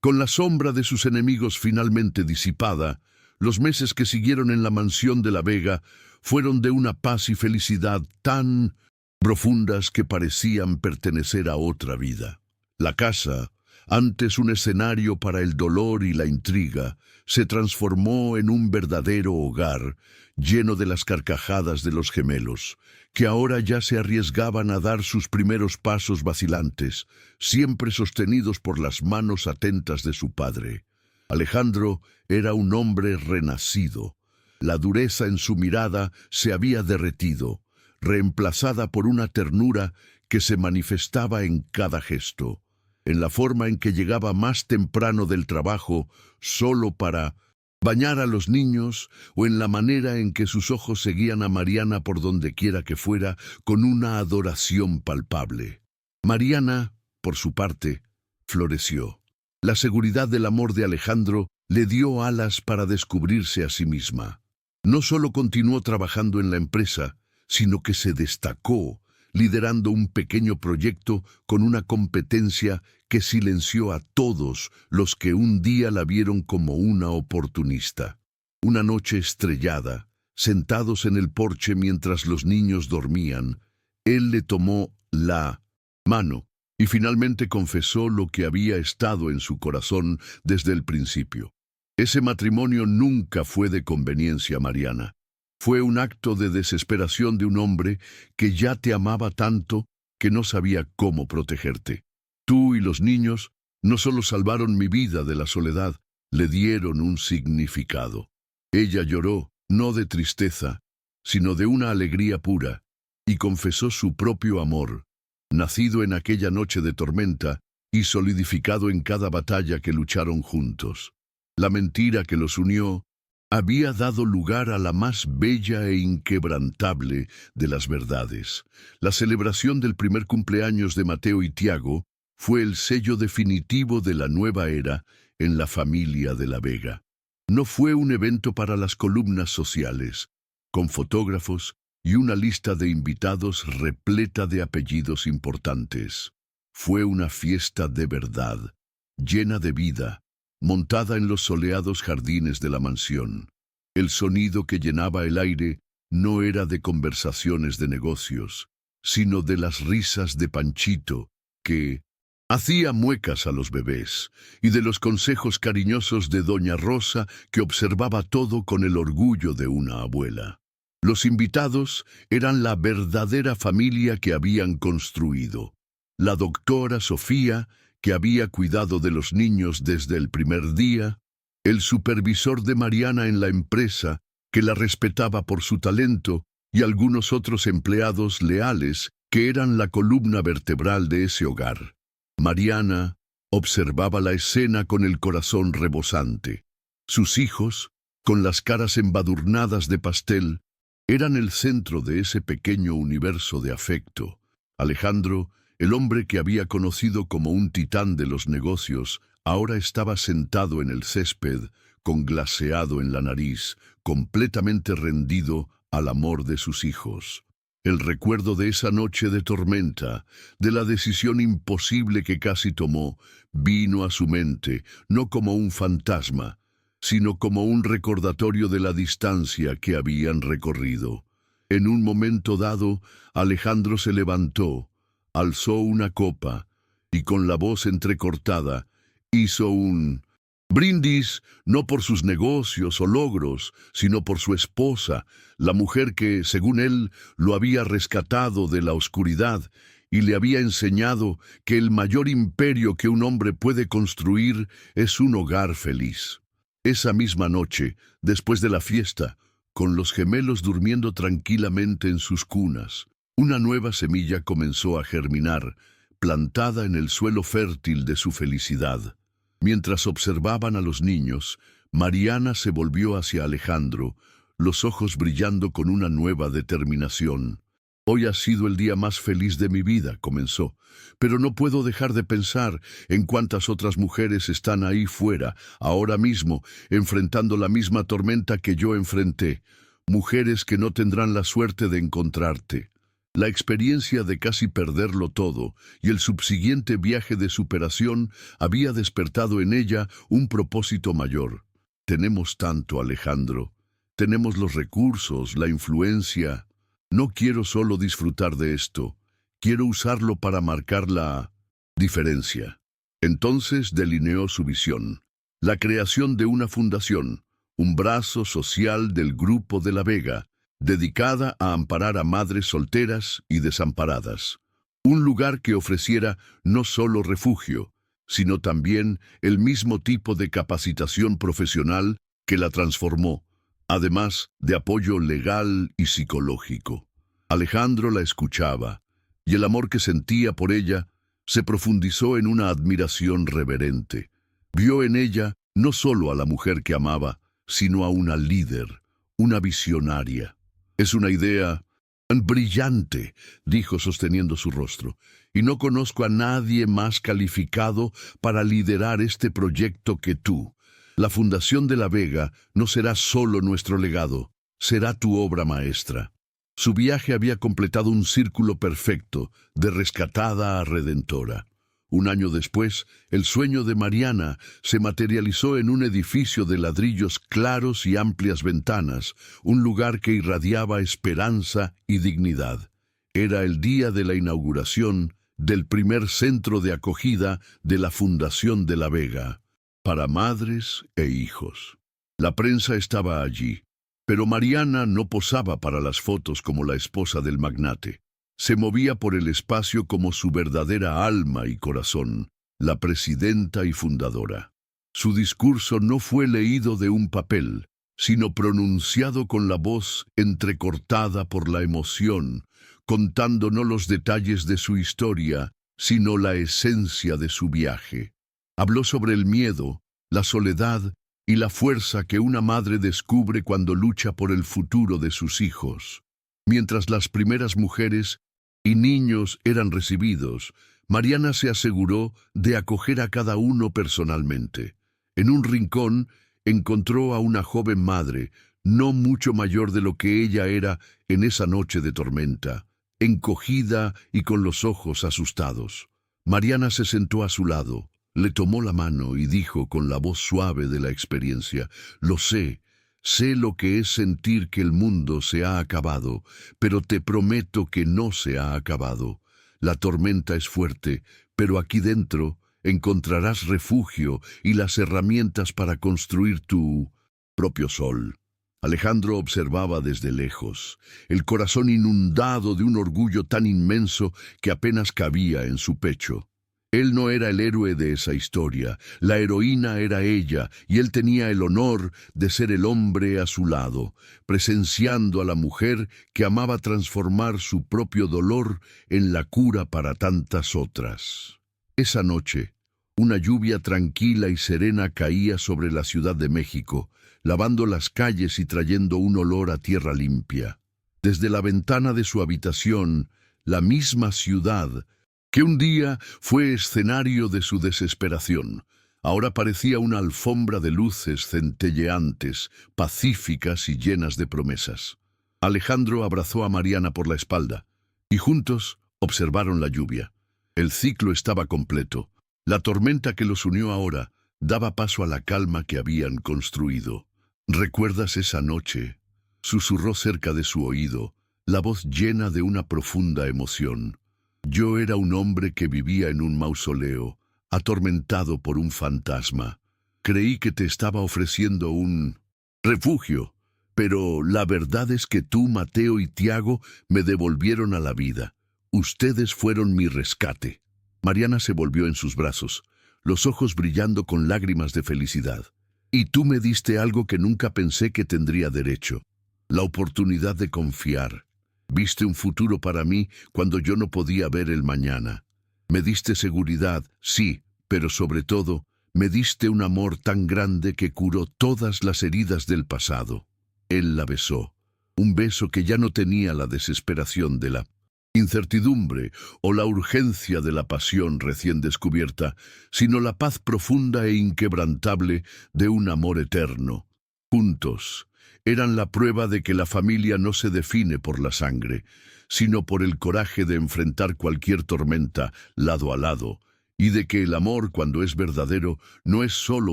Con la sombra de sus enemigos finalmente disipada, los meses que siguieron en la mansión de la Vega fueron de una paz y felicidad tan profundas que parecían pertenecer a otra vida. La casa, antes un escenario para el dolor y la intriga, se transformó en un verdadero hogar, lleno de las carcajadas de los gemelos, que ahora ya se arriesgaban a dar sus primeros pasos vacilantes, siempre sostenidos por las manos atentas de su padre. Alejandro era un hombre renacido. La dureza en su mirada se había derretido, reemplazada por una ternura que se manifestaba en cada gesto, en la forma en que llegaba más temprano del trabajo solo para bañar a los niños, o en la manera en que sus ojos seguían a Mariana por donde quiera que fuera con una adoración palpable. Mariana, por su parte, floreció. La seguridad del amor de Alejandro le dio alas para descubrirse a sí misma. No solo continuó trabajando en la empresa, sino que se destacó, liderando un pequeño proyecto con una competencia que silenció a todos los que un día la vieron como una oportunista. Una noche estrellada, sentados en el porche mientras los niños dormían, él le tomó la mano y finalmente confesó lo que había estado en su corazón desde el principio. Ese matrimonio nunca fue de conveniencia, Mariana. Fue un acto de desesperación de un hombre que ya te amaba tanto que no sabía cómo protegerte. Tú y los niños no solo salvaron mi vida de la soledad, le dieron un significado. Ella lloró, no de tristeza, sino de una alegría pura, y confesó su propio amor, nacido en aquella noche de tormenta y solidificado en cada batalla que lucharon juntos. La mentira que los unió había dado lugar a la más bella e inquebrantable de las verdades. La celebración del primer cumpleaños de Mateo y Tiago fue el sello definitivo de la nueva era en la familia de la Vega. No fue un evento para las columnas sociales, con fotógrafos y una lista de invitados repleta de apellidos importantes. Fue una fiesta de verdad, llena de vida, montada en los soleados jardines de la mansión. El sonido que llenaba el aire no era de conversaciones de negocios, sino de las risas de Panchito, que hacía muecas a los bebés, y de los consejos cariñosos de Doña Rosa, que observaba todo con el orgullo de una abuela. Los invitados eran la verdadera familia que habían construido. La doctora Sofía, que había cuidado de los niños desde el primer día, el supervisor de Mariana en la empresa, que la respetaba por su talento, y algunos otros empleados leales que eran la columna vertebral de ese hogar. Mariana observaba la escena con el corazón rebosante. Sus hijos, con las caras embadurnadas de pastel, eran el centro de ese pequeño universo de afecto. Alejandro, el hombre que había conocido como un titán de los negocios, ahora estaba sentado en el césped, con glaseado en la nariz, completamente rendido al amor de sus hijos. El recuerdo de esa noche de tormenta, de la decisión imposible que casi tomó, vino a su mente, no como un fantasma, sino como un recordatorio de la distancia que habían recorrido. En un momento dado, Alejandro se levantó, alzó una copa y con la voz entrecortada hizo un brindis, no por sus negocios o logros, sino por su esposa, la mujer que, según él, lo había rescatado de la oscuridad y le había enseñado que el mayor imperio que un hombre puede construir es un hogar feliz. Esa misma noche, después de la fiesta, con los gemelos durmiendo tranquilamente en sus cunas, una nueva semilla comenzó a germinar, plantada en el suelo fértil de su felicidad. Mientras observaban a los niños, Mariana se volvió hacia Alejandro, los ojos brillando con una nueva determinación. «Hoy ha sido el día más feliz de mi vida», comenzó, «pero no puedo dejar de pensar en cuántas otras mujeres están ahí fuera, ahora mismo, enfrentando la misma tormenta que yo enfrenté, mujeres que no tendrán la suerte de encontrarte. La experiencia de casi perderlo todo y el subsiguiente viaje de superación había despertado en ella un propósito mayor. Tenemos tanto, Alejandro. Tenemos los recursos, la influencia. No quiero solo disfrutar de esto. Quiero usarlo para marcar la diferencia. Entonces delineó su visión. La creación de una fundación, un brazo social del Grupo de la Vega, dedicada a amparar a madres solteras y desamparadas. Un lugar que ofreciera no solo refugio, sino también el mismo tipo de capacitación profesional que la transformó, además de apoyo legal y psicológico. Alejandro la escuchaba, y el amor que sentía por ella se profundizó en una admiración reverente. Vio en ella no solo a la mujer que amaba, sino a una líder, una visionaria. Es una idea brillante, dijo sosteniendo su rostro, y no conozco a nadie más calificado para liderar este proyecto que tú. La Fundación de la Vega no será solo nuestro legado, será tu obra maestra. Su viaje había completado un círculo perfecto, de rescatada a redentora. Un año después, el sueño de Mariana se materializó en un edificio de ladrillos claros y amplias ventanas, un lugar que irradiaba esperanza y dignidad. Era el día de la inauguración del primer centro de acogida de la Fundación de la Vega, para madres e hijos. La prensa estaba allí, pero Mariana no posaba para las fotos como la esposa del magnate. Se movía por el espacio como su verdadera alma y corazón, la presidenta y fundadora. Su discurso no fue leído de un papel, sino pronunciado con la voz entrecortada por la emoción, contando no los detalles de su historia, sino la esencia de su viaje. Habló sobre el miedo, la soledad y la fuerza que una madre descubre cuando lucha por el futuro de sus hijos. Mientras las primeras mujeres y niños eran recibidos, Mariana se aseguró de acoger a cada uno personalmente. En un rincón encontró a una joven madre, no mucho mayor de lo que ella era en esa noche de tormenta, encogida y con los ojos asustados. Mariana se sentó a su lado, le tomó la mano y dijo con la voz suave de la experiencia: «Lo sé. Sé lo que es sentir que el mundo se ha acabado, pero te prometo que no se ha acabado. La tormenta es fuerte, pero aquí dentro encontrarás refugio y las herramientas para construir tu propio sol». Alejandro observaba desde lejos, el corazón inundado de un orgullo tan inmenso que apenas cabía en su pecho. Él no era el héroe de esa historia, la heroína era ella, y él tenía el honor de ser el hombre a su lado, presenciando a la mujer que amaba transformar su propio dolor en la cura para tantas otras. Esa noche, una lluvia tranquila y serena caía sobre la Ciudad de México, lavando las calles y trayendo un olor a tierra limpia. Desde la ventana de su habitación, la misma ciudad que un día fue escenario de su desesperación, ahora parecía una alfombra de luces centelleantes, pacíficas y llenas de promesas. Alejandro abrazó a Mariana por la espalda, y juntos observaron la lluvia. El ciclo estaba completo. La tormenta que los unió ahora daba paso a la calma que habían construido. «¿Recuerdas esa noche?», susurró cerca de su oído, la voz llena de una profunda emoción. «Yo era un hombre que vivía en un mausoleo, atormentado por un fantasma. Creí que te estaba ofreciendo un refugio, pero la verdad es que tú, Mateo y Tiago me devolvieron a la vida. Ustedes fueron mi rescate». Mariana se volvió en sus brazos, los ojos brillando con lágrimas de felicidad. «Y tú me diste algo que nunca pensé que tendría derecho, la oportunidad de confiar. Viste un futuro para mí cuando yo no podía ver el mañana. Me diste seguridad, sí, pero sobre todo, me diste un amor tan grande que curó todas las heridas del pasado». Él la besó, un beso que ya no tenía la desesperación de la incertidumbre o la urgencia de la pasión recién descubierta, sino la paz profunda e inquebrantable de un amor eterno. Juntos, eran la prueba de que la familia no se define por la sangre, sino por el coraje de enfrentar cualquier tormenta lado a lado, y de que el amor, cuando es verdadero, no es solo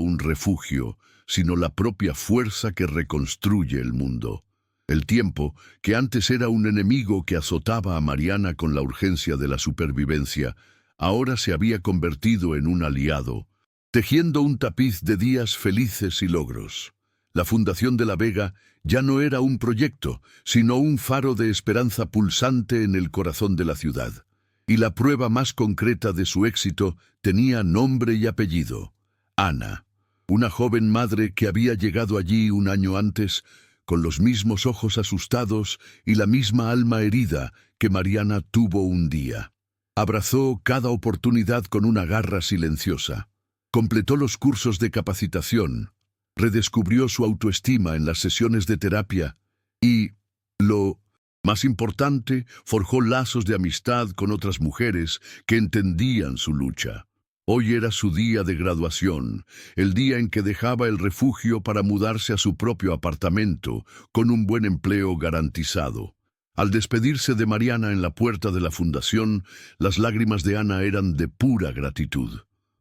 un refugio, sino la propia fuerza que reconstruye el mundo. El tiempo, que antes era un enemigo que azotaba a Mariana con la urgencia de la supervivencia, ahora se había convertido en un aliado, tejiendo un tapiz de días felices y logros. La Fundación de la Vega ya no era un proyecto, sino un faro de esperanza pulsante en el corazón de la ciudad. Y la prueba más concreta de su éxito tenía nombre y apellido: Ana, una joven madre que había llegado allí un año antes, con los mismos ojos asustados y la misma alma herida que Mariana tuvo un día. Abrazó cada oportunidad con una garra silenciosa. Completó los cursos de capacitación, redescubrió su autoestima en las sesiones de terapia y, lo más importante, forjó lazos de amistad con otras mujeres que entendían su lucha. Hoy era su día de graduación, el día en que dejaba el refugio para mudarse a su propio apartamento, con un buen empleo garantizado. Al despedirse de Mariana en la puerta de la fundación, las lágrimas de Ana eran de pura gratitud.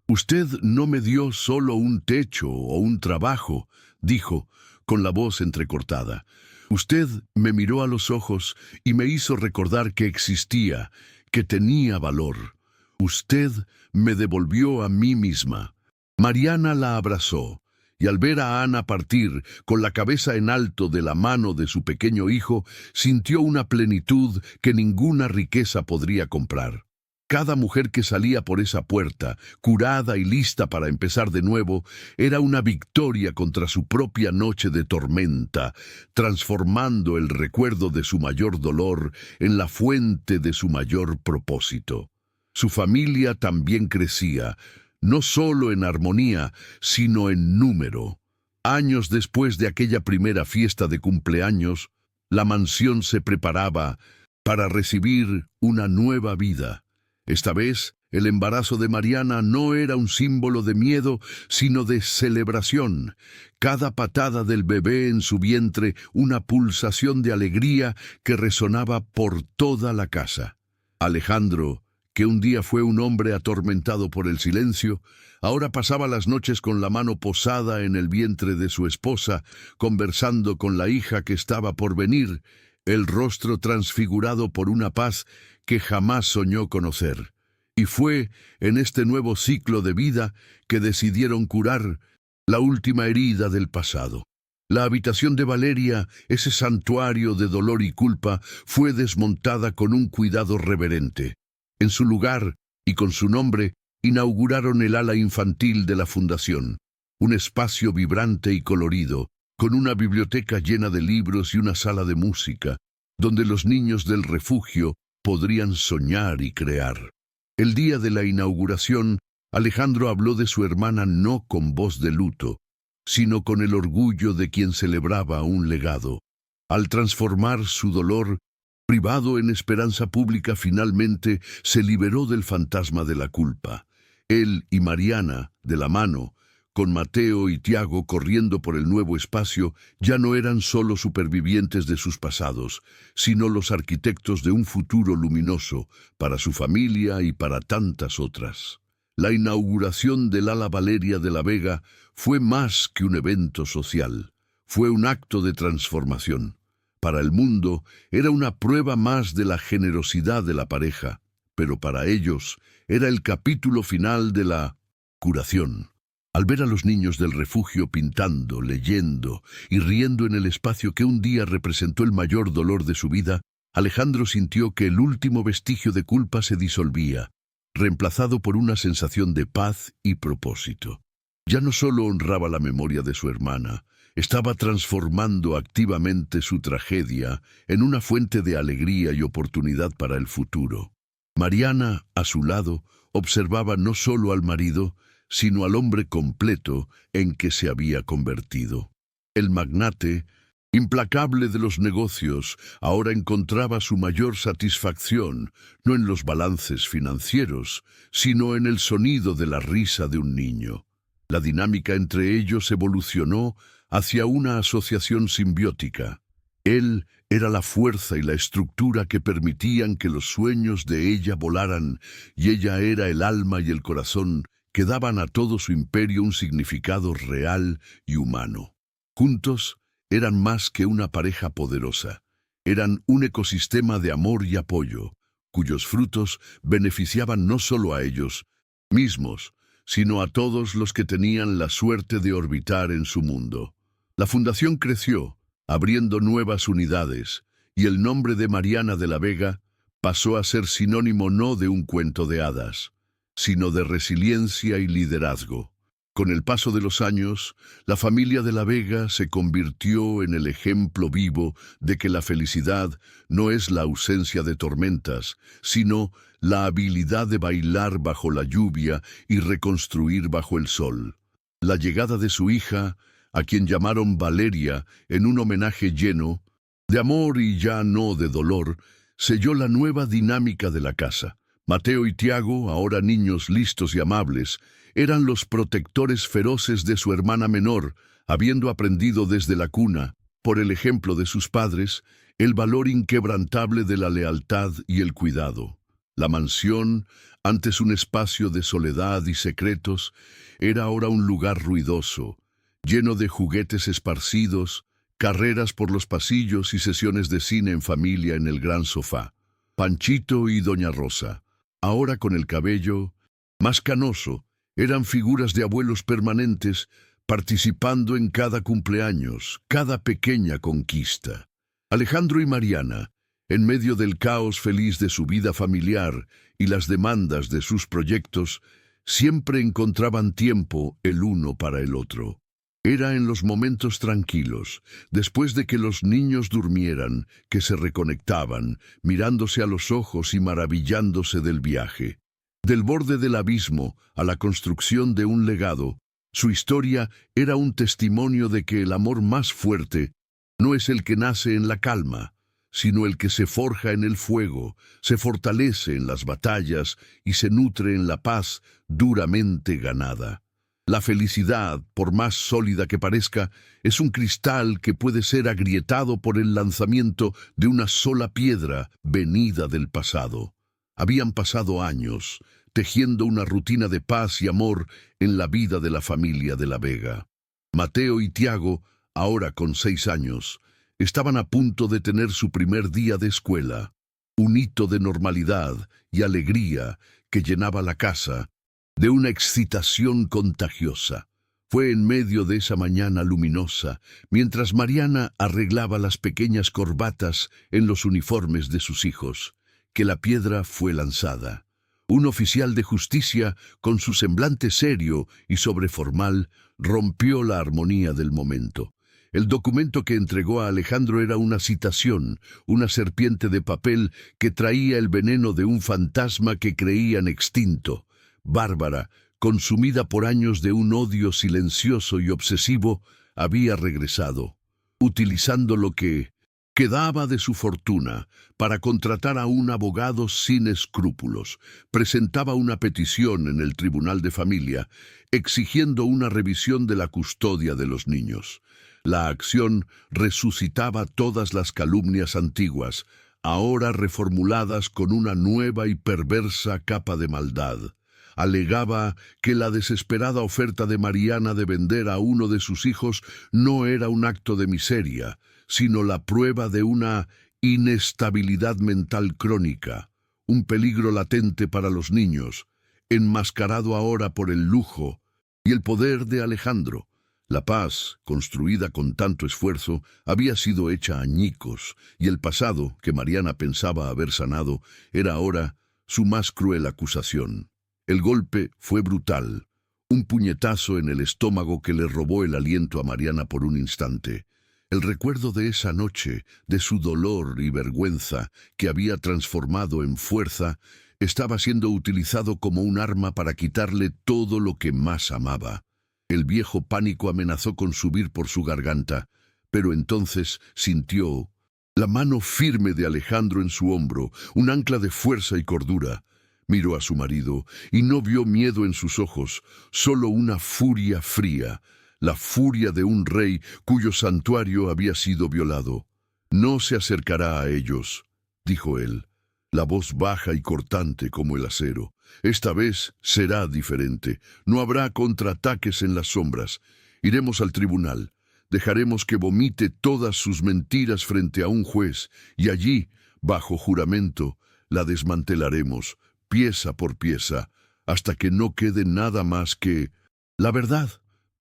«Usted no me dio solo un techo o un trabajo», dijo, con la voz entrecortada. «Usted me miró a los ojos y me hizo recordar que existía, que tenía valor. Usted me devolvió a mí misma». Mariana la abrazó, y al ver a Ana partir, con la cabeza en alto de la mano de su pequeño hijo, sintió una plenitud que ninguna riqueza podría comprar. Cada mujer que salía por esa puerta, curada y lista para empezar de nuevo, era una victoria contra su propia noche de tormenta, transformando el recuerdo de su mayor dolor en la fuente de su mayor propósito. Su familia también crecía, no solo en armonía, sino en número. Años después de aquella primera fiesta de cumpleaños, la mansión se preparaba para recibir una nueva vida. Esta vez, el embarazo de Mariana no era un símbolo de miedo, sino de celebración. Cada patada del bebé en su vientre, una pulsación de alegría que resonaba por toda la casa. Alejandro, que un día fue un hombre atormentado por el silencio, ahora pasaba las noches con la mano posada en el vientre de su esposa, conversando con la hija que estaba por venir, el rostro transfigurado por una paz que jamás soñó conocer. Y fue en este nuevo ciclo de vida que decidieron curar la última herida del pasado. La habitación de Valeria, ese santuario de dolor y culpa, fue desmontada con un cuidado reverente. En su lugar, y con su nombre, inauguraron el ala infantil de la fundación, un espacio vibrante y colorido, con una biblioteca llena de libros y una sala de música, donde los niños del refugio podrían soñar y crear. El día de la inauguración, Alejandro habló de su hermana no con voz de luto, sino con el orgullo de quien celebraba un legado. Al transformar su dolor, privado en esperanza pública, finalmente se liberó del fantasma de la culpa. Él y Mariana, de la mano, con Mateo y Tiago corriendo por el nuevo espacio, ya no eran solo supervivientes de sus pasados, sino los arquitectos de un futuro luminoso para su familia y para tantas otras. La inauguración del ala Valeria de la Vega fue más que un evento social, fue un acto de transformación. Para el mundo era una prueba más de la generosidad de la pareja, pero para ellos era el capítulo final de la curación. Al ver a los niños del refugio pintando, leyendo y riendo en el espacio que un día representó el mayor dolor de su vida, Alejandro sintió que el último vestigio de culpa se disolvía, reemplazado por una sensación de paz y propósito. Ya no solo honraba la memoria de su hermana, estaba transformando activamente su tragedia en una fuente de alegría y oportunidad para el futuro. Mariana, a su lado, observaba no solo al marido, sino al hombre completo en que se había convertido. El magnate, implacable de los negocios, ahora encontraba su mayor satisfacción no en los balances financieros, sino en el sonido de la risa de un niño. La dinámica entre ellos evolucionó hacia una asociación simbiótica. Él era la fuerza y la estructura que permitían que los sueños de ella volaran, y ella era el alma y el corazón que daban a todo su imperio un significado real y humano. Juntos eran más que una pareja poderosa, eran un ecosistema de amor y apoyo, cuyos frutos beneficiaban no solo a ellos mismos, sino a todos los que tenían la suerte de orbitar en su mundo. La fundación creció, abriendo nuevas unidades, y el nombre de Mariana de la Vega pasó a ser sinónimo no de un cuento de hadas, sino de resiliencia y liderazgo. Con el paso de los años, la familia de la Vega se convirtió en el ejemplo vivo de que la felicidad no es la ausencia de tormentas, sino la habilidad de bailar bajo la lluvia y reconstruir bajo el sol. La llegada de su hija, a quien llamaron Valeria en un homenaje lleno de amor y ya no de dolor, selló la nueva dinámica de la casa. Mateo y Tiago, ahora niños listos y amables, eran los protectores feroces de su hermana menor, habiendo aprendido desde la cuna, por el ejemplo de sus padres, el valor inquebrantable de la lealtad y el cuidado. La mansión, antes un espacio de soledad y secretos, era ahora un lugar ruidoso, lleno de juguetes esparcidos, carreras por los pasillos y sesiones de cine en familia en el gran sofá. Panchito y Doña Rosa, ahora con el cabello más canoso, eran figuras de abuelos permanentes, participando en cada cumpleaños, cada pequeña conquista. Alejandro y Mariana, en medio del caos feliz de su vida familiar y las demandas de sus proyectos, siempre encontraban tiempo el uno para el otro. Era en los momentos tranquilos, después de que los niños durmieran, que se reconectaban, mirándose a los ojos y maravillándose del viaje. Del borde del abismo a la construcción de un legado, su historia era un testimonio de que el amor más fuerte no es el que nace en la calma, sino el que se forja en el fuego, se fortalece en las batallas y se nutre en la paz duramente ganada. La felicidad, por más sólida que parezca, es un cristal que puede ser agrietado por el lanzamiento de una sola piedra venida del pasado. Habían pasado años, tejiendo una rutina de paz y amor en la vida de la familia de la Vega. Mateo y Tiago, ahora con 6 años, estaban a punto de tener su primer día de escuela, un hito de normalidad y alegría que llenaba la casa de una excitación contagiosa. Fue en medio de esa mañana luminosa, mientras Mariana arreglaba las pequeñas corbatas en los uniformes de sus hijos, que la piedra fue lanzada. Un oficial de justicia, con su semblante serio y sobreformal, rompió la armonía del momento. El documento que entregó a Alejandro era una citación, una serpiente de papel que traía el veneno de un fantasma que creían extinto. Bárbara, consumida por años de un odio silencioso y obsesivo, había regresado, utilizando lo que quedaba de su fortuna para contratar a un abogado sin escrúpulos. Presentaba una petición en el Tribunal de Familia, exigiendo una revisión de la custodia de los niños. La acción resucitaba todas las calumnias antiguas, ahora reformuladas con una nueva y perversa capa de maldad. Alegaba que la desesperada oferta de Mariana de vender a uno de sus hijos no era un acto de miseria, sino la prueba de una inestabilidad mental crónica, un peligro latente para los niños, enmascarado ahora por el lujo y el poder de Alejandro. La paz, construida con tanto esfuerzo, había sido hecha añicos, y el pasado, que Mariana pensaba haber sanado, era ahora su más cruel acusación. El golpe fue brutal, un puñetazo en el estómago que le robó el aliento a Mariana por un instante. El recuerdo de esa noche, de su dolor y vergüenza, que había transformado en fuerza, estaba siendo utilizado como un arma para quitarle todo lo que más amaba. El viejo pánico amenazó con subir por su garganta, pero entonces sintió la mano firme de Alejandro en su hombro, un ancla de fuerza y cordura. Miró a su marido y no vio miedo en sus ojos, solo una furia fría, la furia de un rey cuyo santuario había sido violado. No se acercará a ellos, dijo él, la voz baja y cortante como el acero. Esta vez será diferente. No habrá contraataques en las sombras. Iremos al tribunal. Dejaremos que vomite todas sus mentiras frente a un juez, y allí, bajo juramento, la desmantelaremos, pieza por pieza, hasta que no quede nada más que la verdad.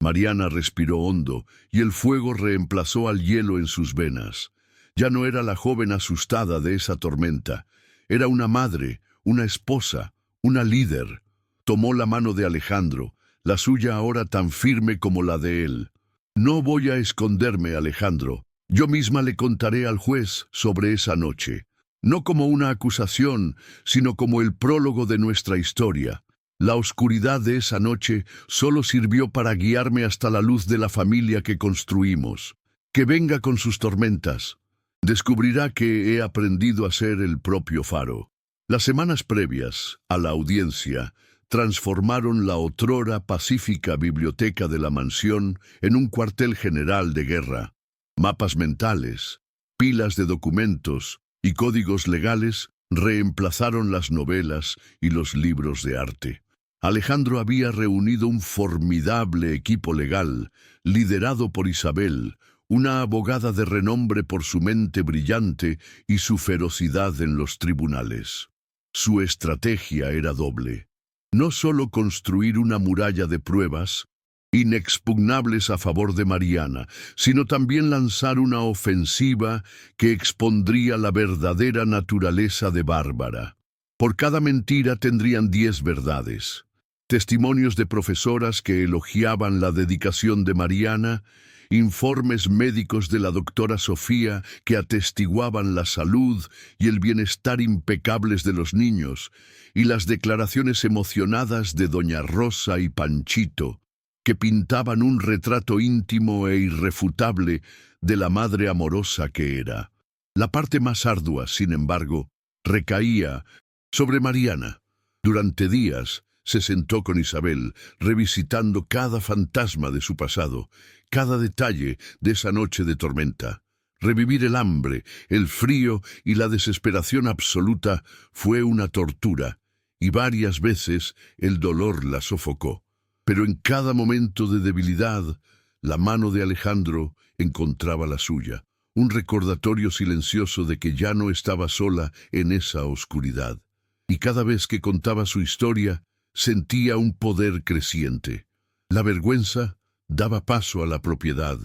Mariana respiró hondo, y el fuego reemplazó al hielo en sus venas. Ya no era la joven asustada de esa tormenta. Era una madre, una esposa, una líder. Tomó la mano de Alejandro, la suya ahora tan firme como la de él. No voy a esconderme, Alejandro. Yo misma le contaré al juez sobre esa noche. No como una acusación, sino como el prólogo de nuestra historia. La oscuridad de esa noche solo sirvió para guiarme hasta la luz de la familia que construimos. Que venga con sus tormentas. Descubrirá que he aprendido a ser el propio faro. Las semanas previas a la audiencia transformaron la otrora pacífica biblioteca de la mansión en un cuartel general de guerra. Mapas mentales, pilas de documentos y códigos legales reemplazaron las novelas y los libros de arte. Alejandro había reunido un formidable equipo legal, liderado por Isabel, una abogada de renombre por su mente brillante y su ferocidad en los tribunales. Su estrategia era doble. No solo construir una muralla de pruebas inexpugnables a favor de Mariana, sino también lanzar una ofensiva que expondría la verdadera naturaleza de Bárbara. Por cada mentira tendrían 10 verdades. Testimonios de profesoras que elogiaban la dedicación de Mariana, informes médicos de la doctora Sofía que atestiguaban la salud y el bienestar impecables de los niños, y las declaraciones emocionadas de doña Rosa y Panchito, que pintaban un retrato íntimo e irrefutable de la madre amorosa que era. La parte más ardua, sin embargo, recaía sobre Mariana. Durante días se sentó con Isabel, revisitando cada fantasma de su pasado, cada detalle de esa noche de tormenta. Revivir el hambre, el frío y la desesperación absoluta fue una tortura, y varias veces el dolor la sofocó. Pero en cada momento de debilidad, la mano de Alejandro encontraba la suya, un recordatorio silencioso de que ya no estaba sola en esa oscuridad. Y cada vez que contaba su historia, sentía un poder creciente. La vergüenza daba paso a la propiedad.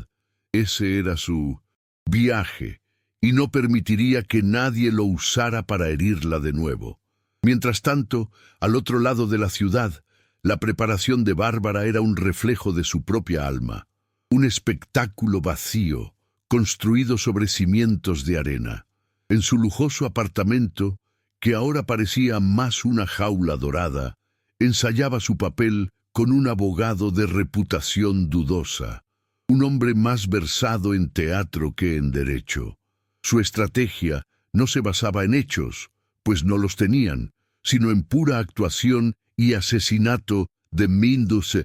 Ese era su viaje, y no permitiría que nadie lo usara para herirla de nuevo. Mientras tanto, al otro lado de la ciudad, la preparación de Bárbara era un reflejo de su propia alma, un espectáculo vacío, construido sobre cimientos de arena. En su lujoso apartamento, que ahora parecía más una jaula dorada, ensayaba su papel con un abogado de reputación dudosa, un hombre más versado en teatro que en derecho. Su estrategia no se basaba en hechos, pues no los tenían, sino en pura actuación y asesinato de Mindus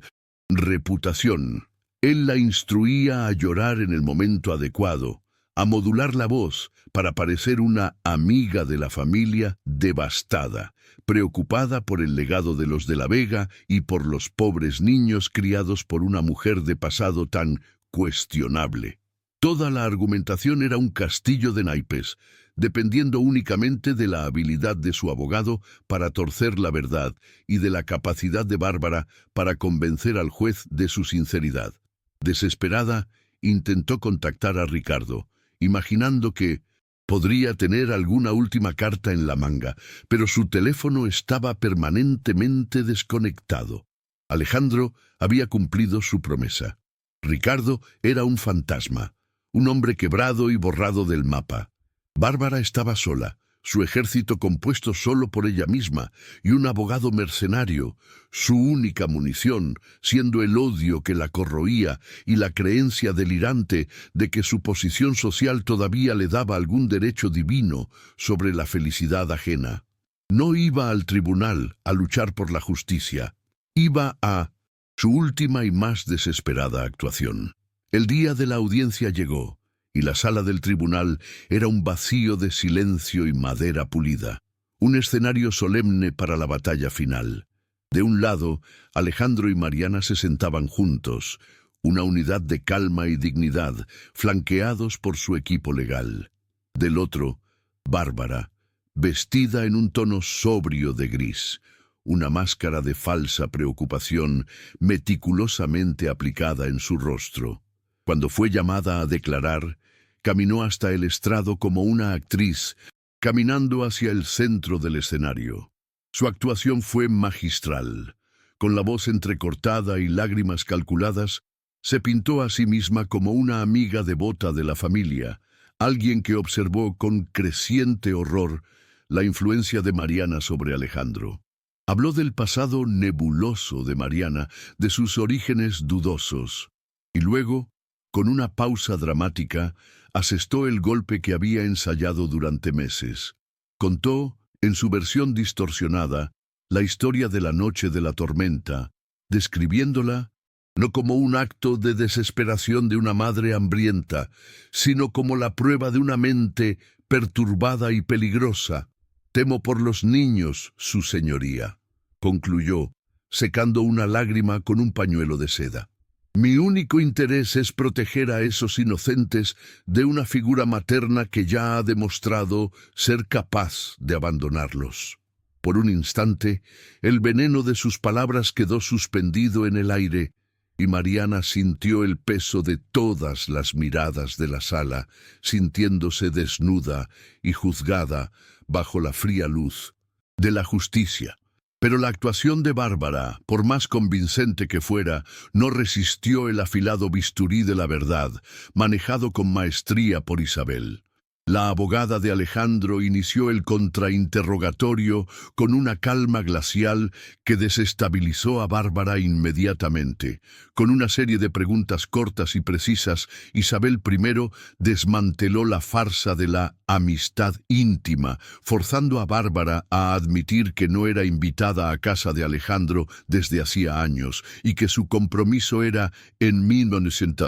reputación. Él la instruía a llorar en el momento adecuado, a modular la voz para parecer una amiga de la familia devastada, preocupada por el legado de los de la Vega y por los pobres niños criados por una mujer de pasado tan cuestionable. Toda la argumentación era un castillo de naipes, dependiendo únicamente de la habilidad de su abogado para torcer la verdad y de la capacidad de Bárbara para convencer al juez de su sinceridad. Desesperada, intentó contactar a Ricardo, imaginando que podría tener alguna última carta en la manga, pero su teléfono estaba permanentemente desconectado. Alejandro había cumplido su promesa. Ricardo era un fantasma, un hombre quebrado y borrado del mapa. Bárbara estaba sola, su ejército compuesto solo por ella misma, y un abogado mercenario, su única munición, siendo el odio que la corroía y la creencia delirante de que su posición social todavía le daba algún derecho divino sobre la felicidad ajena. No iba al tribunal a luchar por la justicia, iba a su última y más desesperada actuación. El día de la audiencia llegó, y la sala del tribunal era un vacío de silencio y madera pulida, un escenario solemne para la batalla final. De un lado, Alejandro y Mariana se sentaban juntos, una unidad de calma y dignidad, flanqueados por su equipo legal. Del otro, Bárbara, vestida en un tono sobrio de gris, una máscara de falsa preocupación meticulosamente aplicada en su rostro. Cuando fue llamada a declarar, caminó hasta el estrado como una actriz, caminando hacia el centro del escenario. Su actuación fue magistral. Con la voz entrecortada y lágrimas calculadas, se pintó a sí misma como una amiga devota de la familia, alguien que observó con creciente horror la influencia de Mariana sobre Alejandro. Habló del pasado nebuloso de Mariana, de sus orígenes dudosos, y luego, con una pausa dramática, asestó el golpe que había ensayado durante meses. Contó, en su versión distorsionada, la historia de la noche de la tormenta, describiéndola no como un acto de desesperación de una madre hambrienta, sino como la prueba de una mente perturbada y peligrosa. «Temo por los niños, su señoría», concluyó, secando una lágrima con un pañuelo de seda. «Mi único interés es proteger a esos inocentes de una figura materna que ya ha demostrado ser capaz de abandonarlos». Por un instante, el veneno de sus palabras quedó suspendido en el aire, y Mariana sintió el peso de todas las miradas de la sala, sintiéndose desnuda y juzgada bajo la fría luz de la justicia. Pero la actuación de Bárbara, por más convincente que fuera, no resistió el afilado bisturí de la verdad, manejado con maestría por Isabel. La abogada de Alejandro inició el contrainterrogatorio con una calma glacial que desestabilizó a Bárbara inmediatamente. Con una serie de preguntas cortas y precisas, Isabel I desmanteló la farsa de la amistad íntima, forzando a Bárbara a admitir que no era invitada a casa de Alejandro desde hacía años y que su compromiso era en 1900.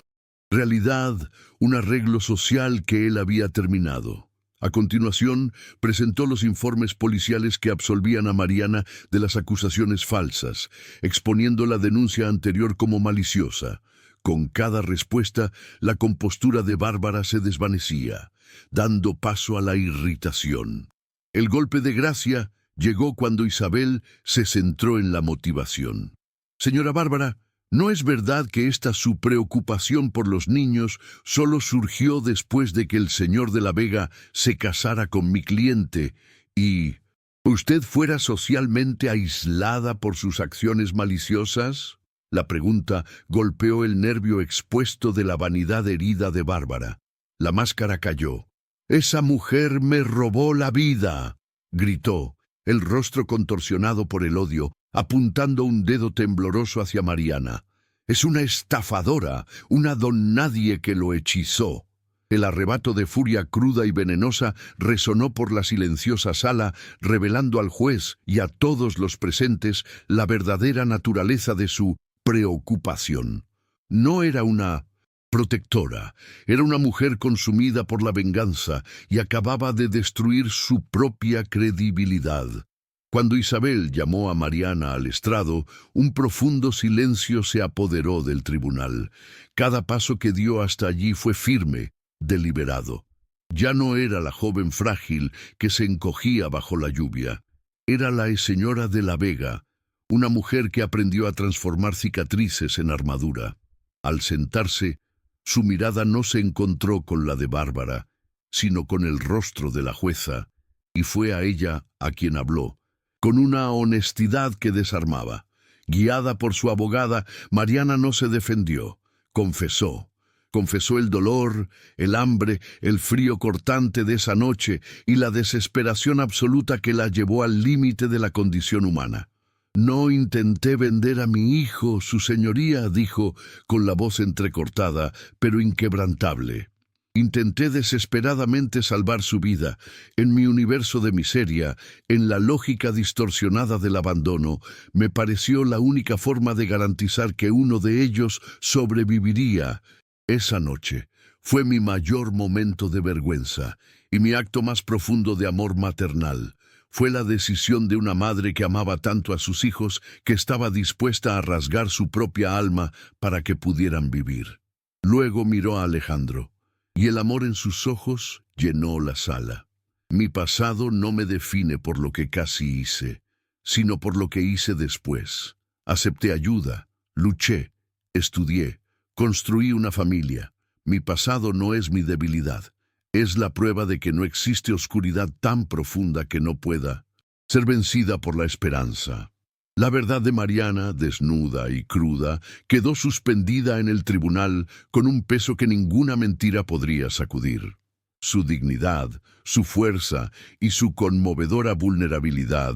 Realidad, un arreglo social que él había terminado. A continuación, presentó los informes policiales que absolvían a Mariana de las acusaciones falsas, exponiendo la denuncia anterior como maliciosa. Con cada respuesta, la compostura de Bárbara se desvanecía, dando paso a la irritación. El golpe de gracia llegó cuando Isabel se centró en la motivación. «Señora Bárbara, ¿no es verdad que su preocupación por los niños solo surgió después de que el señor de la Vega se casara con mi cliente y usted fuera socialmente aislada por sus acciones maliciosas?» La pregunta golpeó el nervio expuesto de la vanidad herida de Bárbara. La máscara cayó. «Esa mujer me robó la vida», gritó, el rostro contorsionado por el odio, apuntando un dedo tembloroso hacia Mariana. «Es una estafadora, una don nadie que lo hechizó». El arrebato de furia cruda y venenosa resonó por la silenciosa sala, revelando al juez y a todos los presentes la verdadera naturaleza de su preocupación. No era una protectora, era una mujer consumida por la venganza y acababa de destruir su propia credibilidad. Cuando Isabel llamó a Mariana al estrado, un profundo silencio se apoderó del tribunal. Cada paso que dio hasta allí fue firme, deliberado. Ya no era la joven frágil que se encogía bajo la lluvia. Era la señora de la Vega, una mujer que aprendió a transformar cicatrices en armadura. Al sentarse, su mirada no se encontró con la de Bárbara, sino con el rostro de la jueza, y fue a ella a quien habló, con una honestidad que desarmaba. Guiada por su abogada, Mariana no se defendió, confesó. Confesó el dolor, el hambre, el frío cortante de esa noche y la desesperación absoluta que la llevó al límite de la condición humana. «No intenté vender a mi hijo, su señoría», dijo, con la voz entrecortada, pero inquebrantable. «Intenté desesperadamente salvar su vida. En mi universo de miseria, en la lógica distorsionada del abandono, me pareció la única forma de garantizar que uno de ellos sobreviviría. Esa noche fue mi mayor momento de vergüenza y mi acto más profundo de amor maternal. Fue la decisión de una madre que amaba tanto a sus hijos que estaba dispuesta a rasgar su propia alma para que pudieran vivir. Luego miró a Alejandro, y el amor en sus ojos llenó la sala. Mi pasado no me define por lo que casi hice, sino por lo que hice después. Acepté ayuda, luché, estudié, construí una familia. Mi pasado no es mi debilidad. Es la prueba de que no existe oscuridad tan profunda que no pueda ser vencida por la esperanza. La verdad de Mariana, desnuda y cruda, quedó suspendida en el tribunal con un peso que ninguna mentira podría sacudir. Su dignidad, su fuerza y su conmovedora vulnerabilidad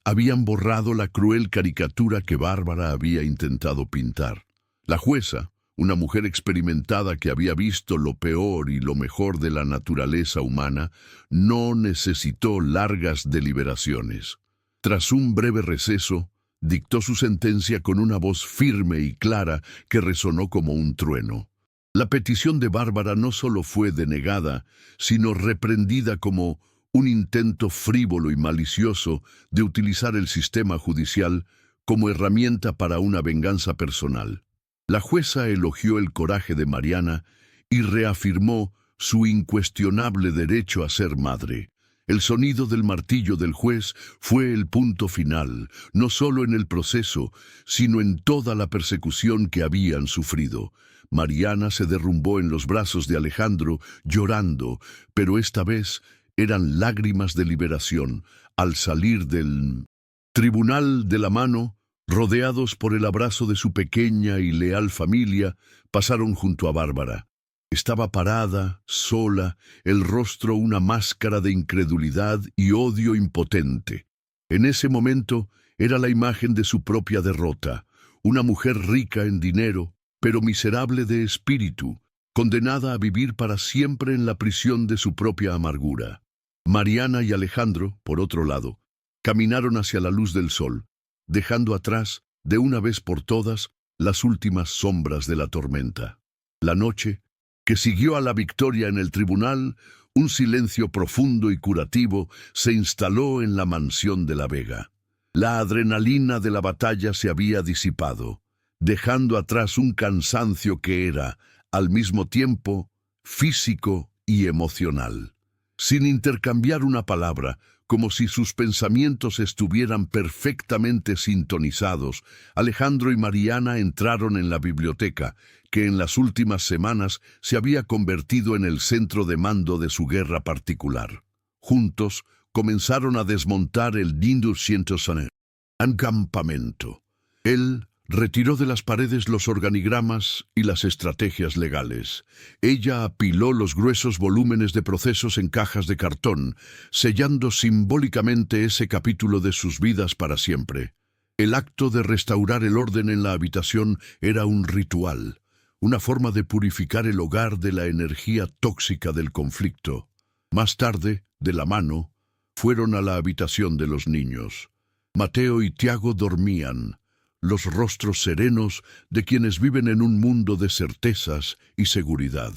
habían borrado la cruel caricatura que Bárbara había intentado pintar. La jueza, una mujer experimentada que había visto lo peor y lo mejor de la naturaleza humana, no necesitó largas deliberaciones. Tras un breve receso, dictó su sentencia con una voz firme y clara que resonó como un trueno. La petición de Bárbara no solo fue denegada, sino reprendida como un intento frívolo y malicioso de utilizar el sistema judicial como herramienta para una venganza personal. La jueza elogió el coraje de Mariana y reafirmó su incuestionable derecho a ser madre. El sonido del martillo del juez fue el punto final, no solo en el proceso, sino en toda la persecución que habían sufrido. Mariana se derrumbó en los brazos de Alejandro, llorando, pero esta vez eran lágrimas de liberación. Al salir del tribunal de la mano, rodeados por el abrazo de su pequeña y leal familia, pasaron junto a Bárbara. Estaba parada, sola, el rostro una máscara de incredulidad y odio impotente. En ese momento era la imagen de su propia derrota, una mujer rica en dinero, pero miserable de espíritu, condenada a vivir para siempre en la prisión de su propia amargura. Mariana y Alejandro, por otro lado, caminaron hacia la luz del sol, dejando atrás, de una vez por todas, las últimas sombras de la tormenta. La noche, que siguió a la victoria en el tribunal, un silencio profundo y curativo se instaló en la mansión de la Vega. La adrenalina de la batalla se había disipado, dejando atrás un cansancio que era, al mismo tiempo, físico y emocional. Sin intercambiar una palabra, como si sus pensamientos estuvieran perfectamente sintonizados, Alejandro y Mariana entraron en la biblioteca, que en las últimas semanas se había convertido en el centro de mando de su guerra particular. Juntos comenzaron a desmontar el 1900 encampamento. Él retiró de las paredes los organigramas y las estrategias legales. Ella apiló los gruesos volúmenes de procesos en cajas de cartón, sellando simbólicamente ese capítulo de sus vidas para siempre. El acto de restaurar el orden en la habitación era un ritual, una forma de purificar el hogar de la energía tóxica del conflicto. Más tarde, de la mano, fueron a la habitación de los niños. Mateo y Tiago dormían, los rostros serenos de quienes viven en un mundo de certezas y seguridad.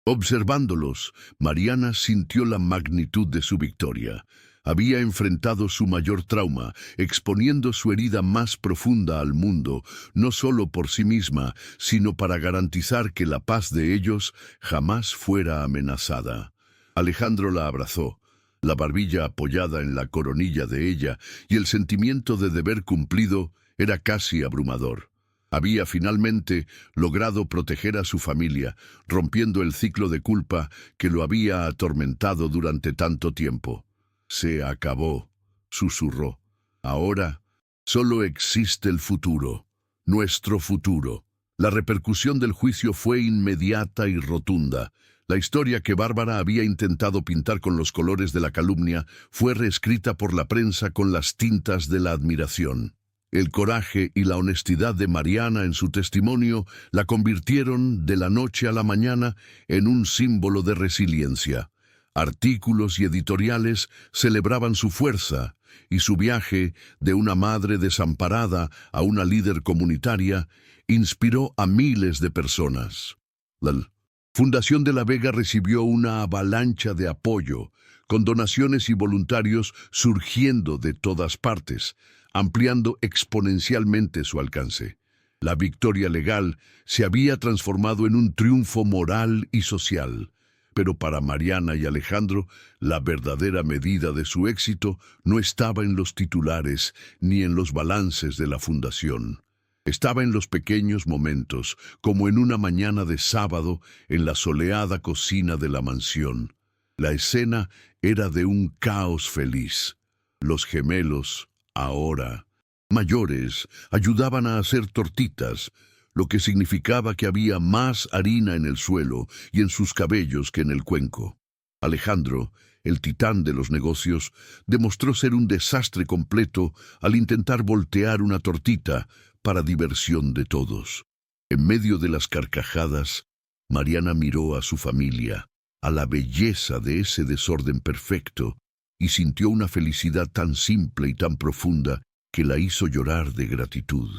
Observándolos, Mariana sintió la magnitud de su victoria. Había enfrentado su mayor trauma, exponiendo su herida más profunda al mundo, no solo por sí misma, sino para garantizar que la paz de ellos jamás fuera amenazada. Alejandro la abrazó, la barbilla apoyada en la coronilla de ella, y el sentimiento de deber cumplido era casi abrumador. Había finalmente logrado proteger a su familia, rompiendo el ciclo de culpa que lo había atormentado durante tanto tiempo. Se acabó, susurró. Ahora solo existe el futuro, nuestro futuro. La repercusión del juicio fue inmediata y rotunda. La historia que Bárbara había intentado pintar con los colores de la calumnia fue reescrita por la prensa con las tintas de la admiración. El coraje y la honestidad de Mariana en su testimonio la convirtieron de la noche a la mañana en un símbolo de resiliencia. Artículos y editoriales celebraban su fuerza y su viaje de una madre desamparada a una líder comunitaria inspiró a miles de personas. Fundación de la Vega recibió una avalancha de apoyo, con donaciones y voluntarios surgiendo de todas partes, ampliando exponencialmente su alcance. La victoria legal se había transformado en un triunfo moral y social. Pero para Mariana y Alejandro, la verdadera medida de su éxito no estaba en los titulares ni en los balances de la fundación. Estaba en los pequeños momentos, como en una mañana de sábado en la soleada cocina de la mansión. La escena era de un caos feliz. Los gemelos, ahora mayores, ayudaban a hacer tortitas, lo que significaba que había más harina en el suelo y en sus cabellos que en el cuenco. Alejandro, el titán de los negocios, demostró ser un desastre completo al intentar voltear una tortita para diversión de todos. En medio de las carcajadas, Mariana miró a su familia, a la belleza de ese desorden perfecto, y sintió una felicidad tan simple y tan profunda que la hizo llorar de gratitud.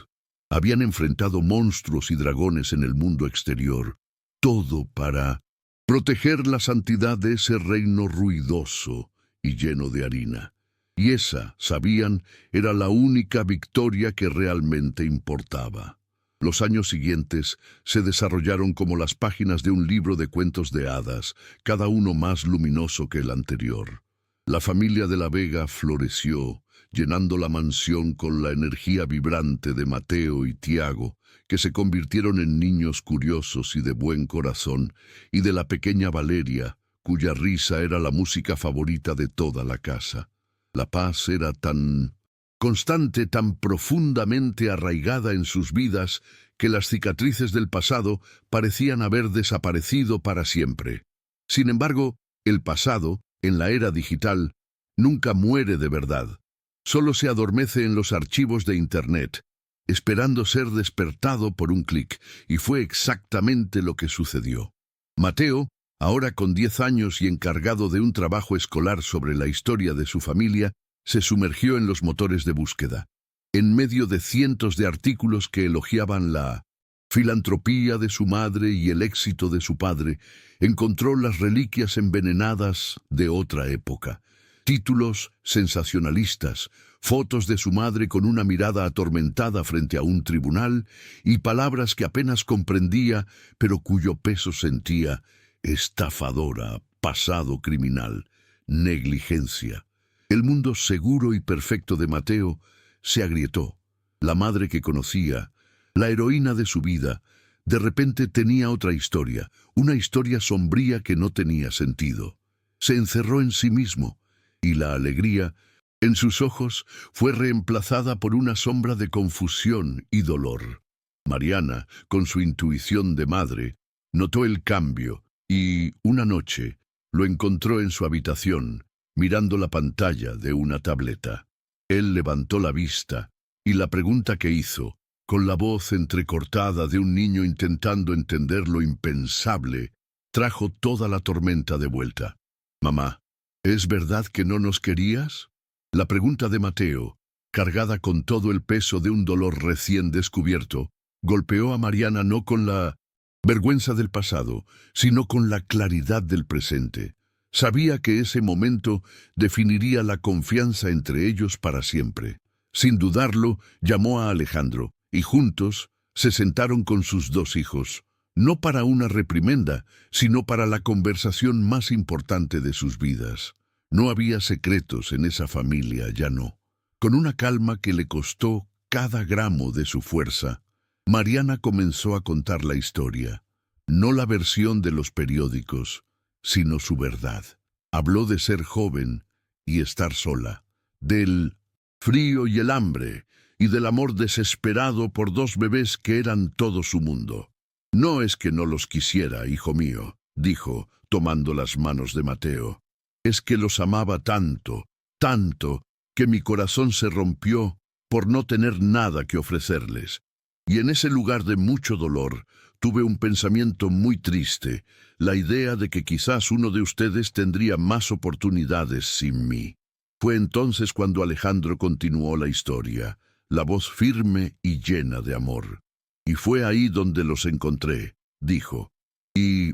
Habían enfrentado monstruos y dragones en el mundo exterior, todo para proteger la santidad de ese reino ruidoso y lleno de harina. Y esa, sabían, era la única victoria que realmente importaba. Los años siguientes se desarrollaron como las páginas de un libro de cuentos de hadas, cada uno más luminoso que el anterior. La familia de la Vega floreció, llenando la mansión con la energía vibrante de Mateo y Tiago, que se convirtieron en niños curiosos y de buen corazón, y de la pequeña Valeria, cuya risa era la música favorita de toda la casa. La paz era tan constante, tan profundamente arraigada en sus vidas, que las cicatrices del pasado parecían haber desaparecido para siempre. Sin embargo, el pasado, en la era digital, nunca muere de verdad. Solo se adormece en los archivos de Internet, esperando ser despertado por un clic, y fue exactamente lo que sucedió. Mateo, ahora con 10 años y encargado de un trabajo escolar sobre la historia de su familia, se sumergió en los motores de búsqueda. En medio de cientos de artículos que elogiaban la filantropía de su madre y el éxito de su padre, encontró las reliquias envenenadas de otra época. Títulos sensacionalistas, fotos de su madre con una mirada atormentada frente a un tribunal y palabras que apenas comprendía, pero cuyo peso sentía: estafadora, pasado criminal, negligencia. El mundo seguro y perfecto de Mateo se agrietó. La madre que conocía, la heroína de su vida, de repente tenía otra historia, una historia sombría que no tenía sentido. Se encerró en sí mismo, y la alegría en sus ojos fue reemplazada por una sombra de confusión y dolor. Mariana, con su intuición de madre, notó el cambio y, una noche, lo encontró en su habitación, mirando la pantalla de una tableta. Él levantó la vista y la pregunta que hizo, con la voz entrecortada de un niño intentando entender lo impensable, trajo toda la tormenta de vuelta. «Mamá, ¿es verdad que no nos querías?». La pregunta de Mateo, cargada con todo el peso de un dolor recién descubierto, golpeó a Mariana no con la vergüenza del pasado, sino con la claridad del presente. Sabía que ese momento definiría la confianza entre ellos para siempre. Sin dudarlo, llamó a Alejandro, y juntos se sentaron con sus 2 hijos, no para una reprimenda, sino para la conversación más importante de sus vidas. No había secretos en esa familia, ya no. Con una calma que le costó cada gramo de su fuerza, Mariana comenzó a contar la historia, no la versión de los periódicos, sino su verdad. Habló de ser joven y estar sola, del frío y el hambre, y del amor desesperado por 2 bebés que eran todo su mundo. «No es que no los quisiera, hijo mío», dijo, tomando las manos de Mateo. «Es que los amaba tanto, tanto, que mi corazón se rompió por no tener nada que ofrecerles. Y en ese lugar de mucho dolor, tuve un pensamiento muy triste, la idea de que quizás uno de ustedes tendría más oportunidades sin mí». Fue entonces cuando Alejandro continuó la historia, la voz firme y llena de amor. «Y fue ahí donde los encontré», dijo. «Y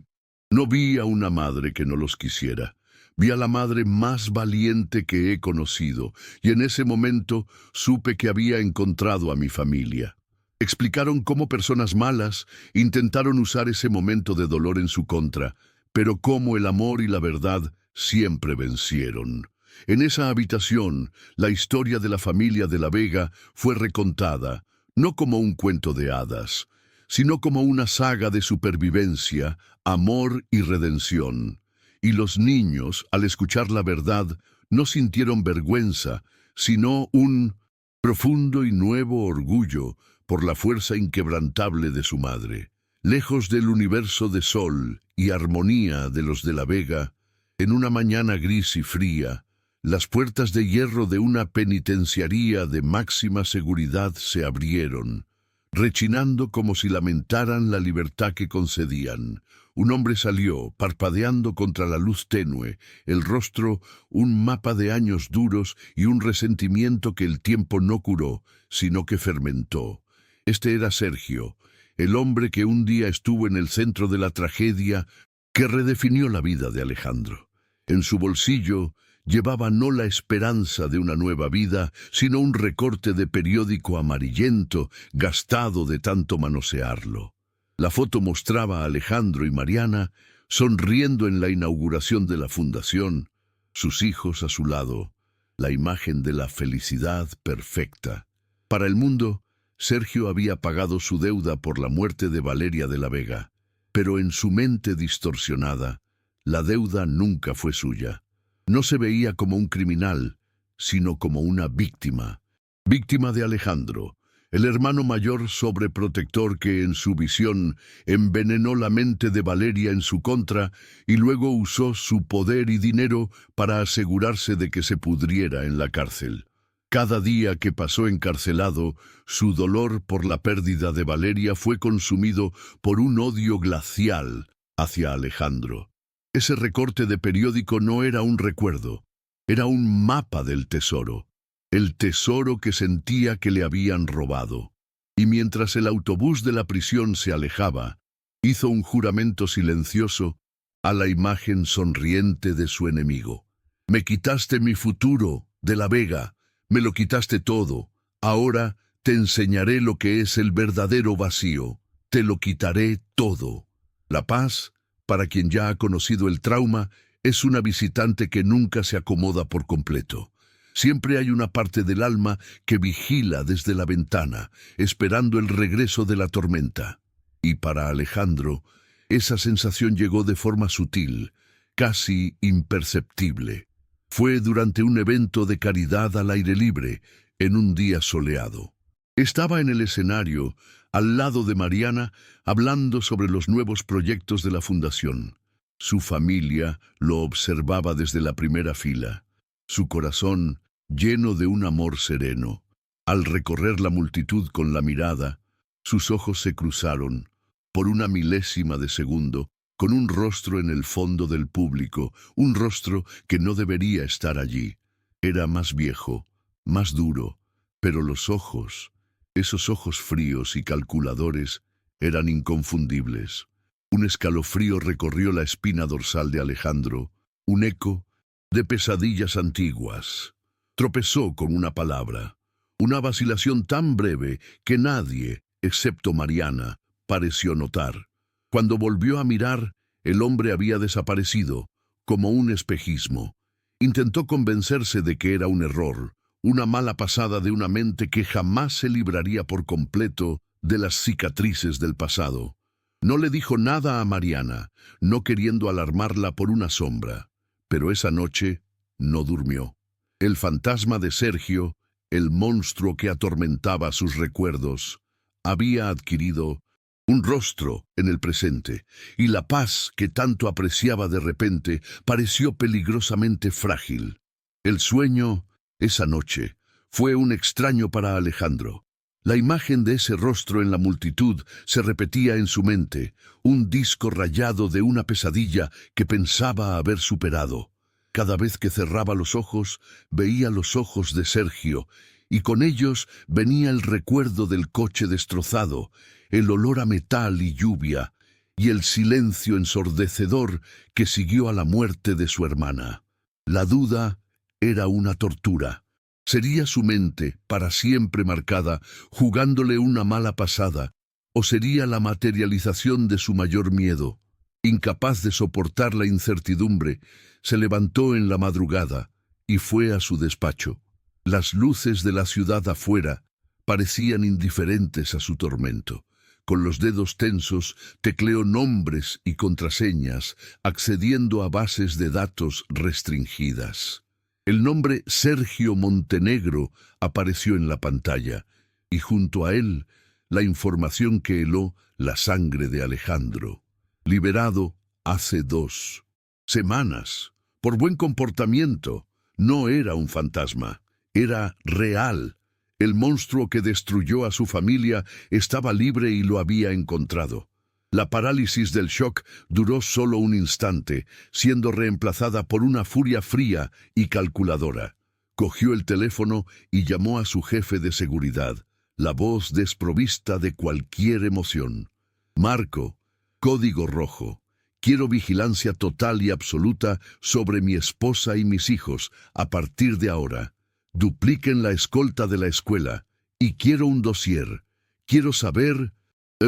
No vi a una madre que no los quisiera. Vi a la madre más valiente que he conocido, y en ese momento supe que había encontrado a mi familia. Explicaron cómo personas malas intentaron usar ese momento de dolor en su contra, pero cómo el amor y la verdad siempre vencieron. En esa habitación, la historia de la familia de la Vega fue recontada, no como un cuento de hadas, sino como una saga de supervivencia, amor y redención. Y los niños, al escuchar la verdad, no sintieron vergüenza, sino un profundo y nuevo orgullo por la fuerza inquebrantable de su madre. Lejos del universo de sol y armonía de los de la Vega, en una mañana gris y fría, las puertas de hierro de una penitenciaría de máxima seguridad se abrieron, rechinando como si lamentaran la libertad que concedían. Un hombre salió, parpadeando contra la luz tenue, el rostro un mapa de años duros y un resentimiento que el tiempo no curó, sino que fermentó. Este era Sergio, el hombre que un día estuvo en el centro de la tragedia que redefinió la vida de Alejandro. En su bolsillo llevaba no la esperanza de una nueva vida, sino un recorte de periódico amarillento, gastado de tanto manosearlo. La foto mostraba a Alejandro y Mariana sonriendo en la inauguración de la fundación, sus hijos a su lado, la imagen de la felicidad perfecta. Para el mundo, Sergio había pagado su deuda por la muerte de Valeria de la Vega, pero en su mente distorsionada, la deuda nunca fue suya. No se veía como un criminal, sino como una víctima. Víctima de Alejandro, el hermano mayor sobreprotector que en su visión envenenó la mente de Valeria en su contra y luego usó su poder y dinero para asegurarse de que se pudriera en la cárcel. Cada día que pasó encarcelado, su dolor por la pérdida de Valeria fue consumido por un odio glacial hacia Alejandro. Ese recorte de periódico no era un recuerdo, era un mapa del tesoro, el tesoro que sentía que le habían robado. Y mientras el autobús de la prisión se alejaba, hizo un juramento silencioso a la imagen sonriente de su enemigo. Me quitaste mi futuro, de la Vega, me lo quitaste todo. Ahora te enseñaré lo que es el verdadero vacío. Te lo quitaré todo. La paz, para quien ya ha conocido el trauma, es una visitante que nunca se acomoda por completo. Siempre hay una parte del alma que vigila desde la ventana, esperando el regreso de la tormenta. Y para Alejandro, esa sensación llegó de forma sutil, casi imperceptible. Fue durante un evento de caridad al aire libre, en un día soleado. Estaba en el escenario, al lado de Mariana, hablando sobre los nuevos proyectos de la fundación. Su familia lo observaba desde la primera fila, su corazón lleno de un amor sereno. Al recorrer la multitud con la mirada, sus ojos se cruzaron, por una milésima de segundo, con un rostro en el fondo del público, un rostro que no debería estar allí. Era más viejo, más duro, pero los ojos, esos ojos fríos y calculadores, eran inconfundibles. Un escalofrío recorrió la espina dorsal de Alejandro, un eco de pesadillas antiguas. Tropezó con una palabra, una vacilación tan breve que nadie, excepto Mariana, pareció notar. Cuando volvió a mirar, el hombre había desaparecido, como un espejismo. Intentó convencerse de que era un error, una mala pasada de una mente que jamás se libraría por completo de las cicatrices del pasado. No le dijo nada a Mariana, no queriendo alarmarla por una sombra, pero esa noche no durmió. El fantasma de Sergio, el monstruo que atormentaba sus recuerdos, había adquirido un rostro en el presente, y la paz que tanto apreciaba de repente pareció peligrosamente frágil. El sueño, esa noche, fue un extraño para Alejandro. La imagen de ese rostro en la multitud se repetía en su mente, un disco rayado de una pesadilla que pensaba haber superado. Cada vez que cerraba los ojos, veía los ojos de Sergio, y con ellos venía el recuerdo del coche destrozado, el olor a metal y lluvia, y el silencio ensordecedor que siguió a la muerte de su hermana. La duda era una tortura. ¿Sería su mente, para siempre marcada, jugándole una mala pasada, o sería la materialización de su mayor miedo? Incapaz de soportar la incertidumbre, se levantó en la madrugada y fue a su despacho. Las luces de la ciudad afuera parecían indiferentes a su tormento. Con los dedos tensos, tecleó nombres y contraseñas, accediendo a bases de datos restringidas. El nombre Sergio Montenegro apareció en la pantalla, y junto a él, la información que heló la sangre de Alejandro. Liberado hace 2 semanas, por buen comportamiento. No era un fantasma, era real. El monstruo que destruyó a su familia estaba libre y lo había encontrado. La parálisis del shock duró solo un instante, siendo reemplazada por una furia fría y calculadora. Cogió el teléfono y llamó a su jefe de seguridad, la voz desprovista de cualquier emoción. Marco, código rojo. Quiero vigilancia total y absoluta sobre mi esposa y mis hijos a partir de ahora. Dupliquen la escolta de la escuela y quiero un dossier. Quiero saber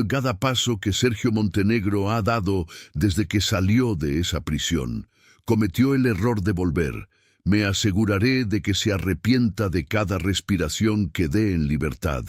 cada paso que Sergio Montenegro ha dado desde que salió de esa prisión. Cometió el error de volver. Me aseguraré de que se arrepienta de cada respiración que dé en libertad.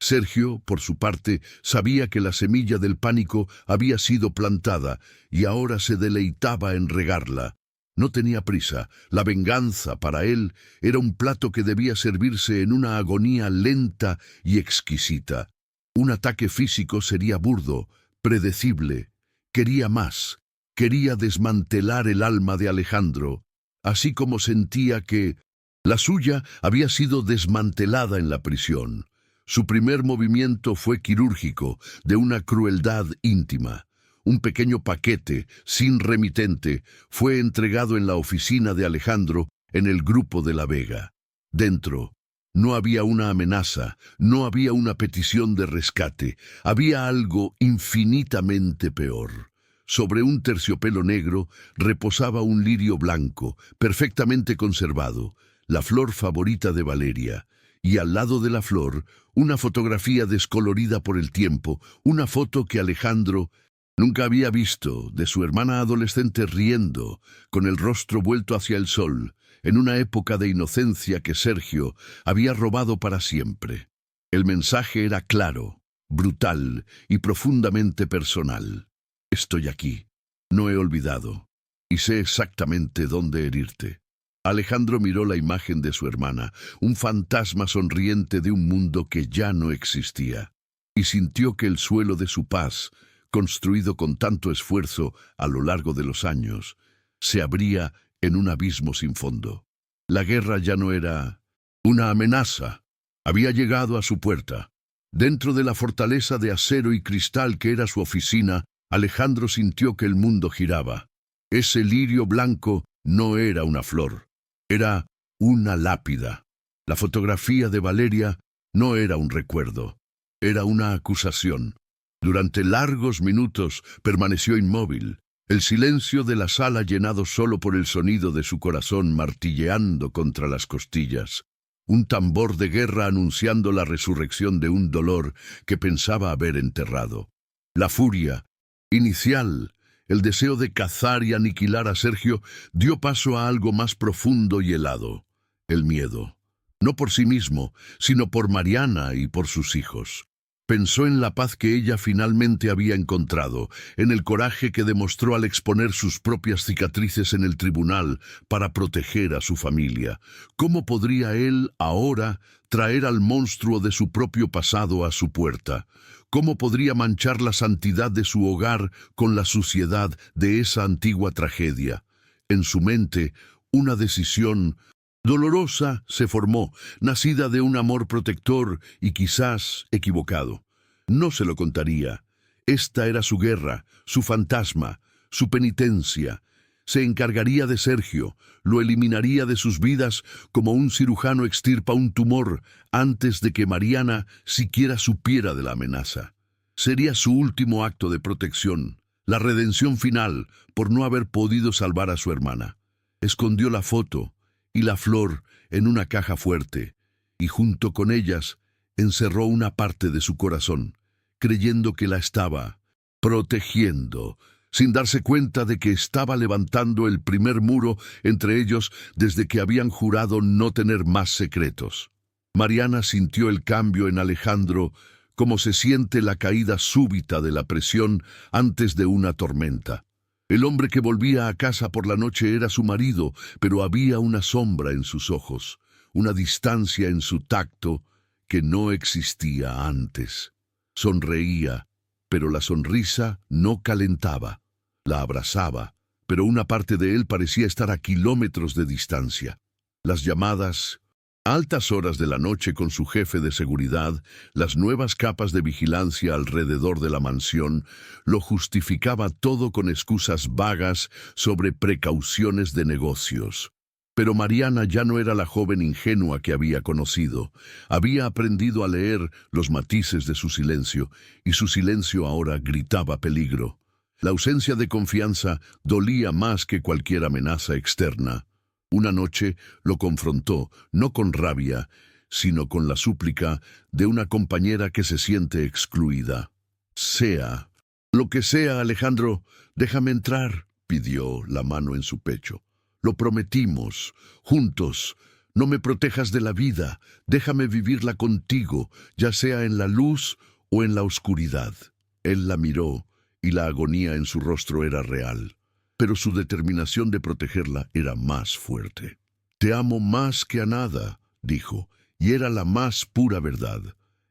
Sergio, por su parte, sabía que la semilla del pánico había sido plantada y ahora se deleitaba en regarla. No tenía prisa. La venganza, para él, era un plato que debía servirse en una agonía lenta y exquisita. Un ataque físico sería burdo, predecible. Quería más. Quería desmantelar el alma de Alejandro, así como sentía que la suya había sido desmantelada en la prisión. Su primer movimiento fue quirúrgico, de una crueldad íntima. Un pequeño paquete, sin remitente, fue entregado en la oficina de Alejandro en el Grupo de la Vega. Dentro, no había una amenaza, no había una petición de rescate, había algo infinitamente peor. Sobre un terciopelo negro reposaba un lirio blanco, perfectamente conservado, la flor favorita de Valeria, y al lado de la flor, una fotografía descolorida por el tiempo, una foto que Alejandro nunca había visto, de su hermana adolescente riendo, con el rostro vuelto hacia el sol, en una época de inocencia que Sergio había robado para siempre. El mensaje era claro, brutal y profundamente personal. Estoy aquí, no he olvidado, y sé exactamente dónde herirte. Alejandro miró la imagen de su hermana, un fantasma sonriente de un mundo que ya no existía, y sintió que el suelo de su paz, construido con tanto esfuerzo a lo largo de los años, se abría en un abismo sin fondo. La guerra ya no era una amenaza, había llegado a su puerta. Dentro de la fortaleza de acero y cristal que era su oficina, Alejandro sintió que el mundo giraba. Ese lirio blanco no era una flor, era una lápida. La fotografía de Valeria no era un recuerdo, era una acusación. Durante largos minutos permaneció inmóvil, el silencio de la sala llenado solo por el sonido de su corazón martilleando contra las costillas. Un tambor de guerra anunciando la resurrección de un dolor que pensaba haber enterrado. La furia inicial, el deseo de cazar y aniquilar a Sergio, dio paso a algo más profundo y helado, el miedo. No por sí mismo, sino por Mariana y por sus hijos. Pensó en la paz que ella finalmente había encontrado, en el coraje que demostró al exponer sus propias cicatrices en el tribunal para proteger a su familia. ¿Cómo podría él, ahora, traer al monstruo de su propio pasado a su puerta? ¿Cómo podría manchar la santidad de su hogar con la suciedad de esa antigua tragedia? En su mente, una decisión dolorosa se formó, nacida de un amor protector y quizás equivocado. No se lo contaría. Esta era su guerra, su fantasma, su penitencia. Se encargaría de Sergio, lo eliminaría de sus vidas como un cirujano extirpa un tumor antes de que Mariana siquiera supiera de la amenaza. Sería su último acto de protección, la redención final por no haber podido salvar a su hermana. Escondió la foto y la flor en una caja fuerte, y junto con ellas encerró una parte de su corazón, creyendo que la estaba protegiendo, sin darse cuenta de que estaba levantando el primer muro entre ellos desde que habían jurado no tener más secretos. Mariana sintió el cambio en Alejandro como se siente la caída súbita de la presión antes de una tormenta. El hombre que volvía a casa por la noche era su marido, pero había una sombra en sus ojos, una distancia en su tacto que no existía antes. Sonreía, pero la sonrisa no calentaba. La abrazaba, pero una parte de él parecía estar a kilómetros de distancia. Las llamadas a altas horas de la noche con su jefe de seguridad, las nuevas capas de vigilancia alrededor de la mansión, lo justificaba todo con excusas vagas sobre precauciones de negocios. Pero Mariana ya no era la joven ingenua que había conocido. Había aprendido a leer los matices de su silencio, y su silencio ahora gritaba peligro. La ausencia de confianza dolía más que cualquier amenaza externa. Una noche lo confrontó, no con rabia, sino con la súplica de una compañera que se siente excluida. «Sea lo que sea, Alejandro, déjame entrar», pidió, la mano en su pecho. «Lo prometimos, juntos. No me protejas de la vida, déjame vivirla contigo, ya sea en la luz o en la oscuridad». Él la miró, y la agonía en su rostro era real. Pero su determinación de protegerla era más fuerte. «Te amo más que a nada», dijo, y era la más pura verdad.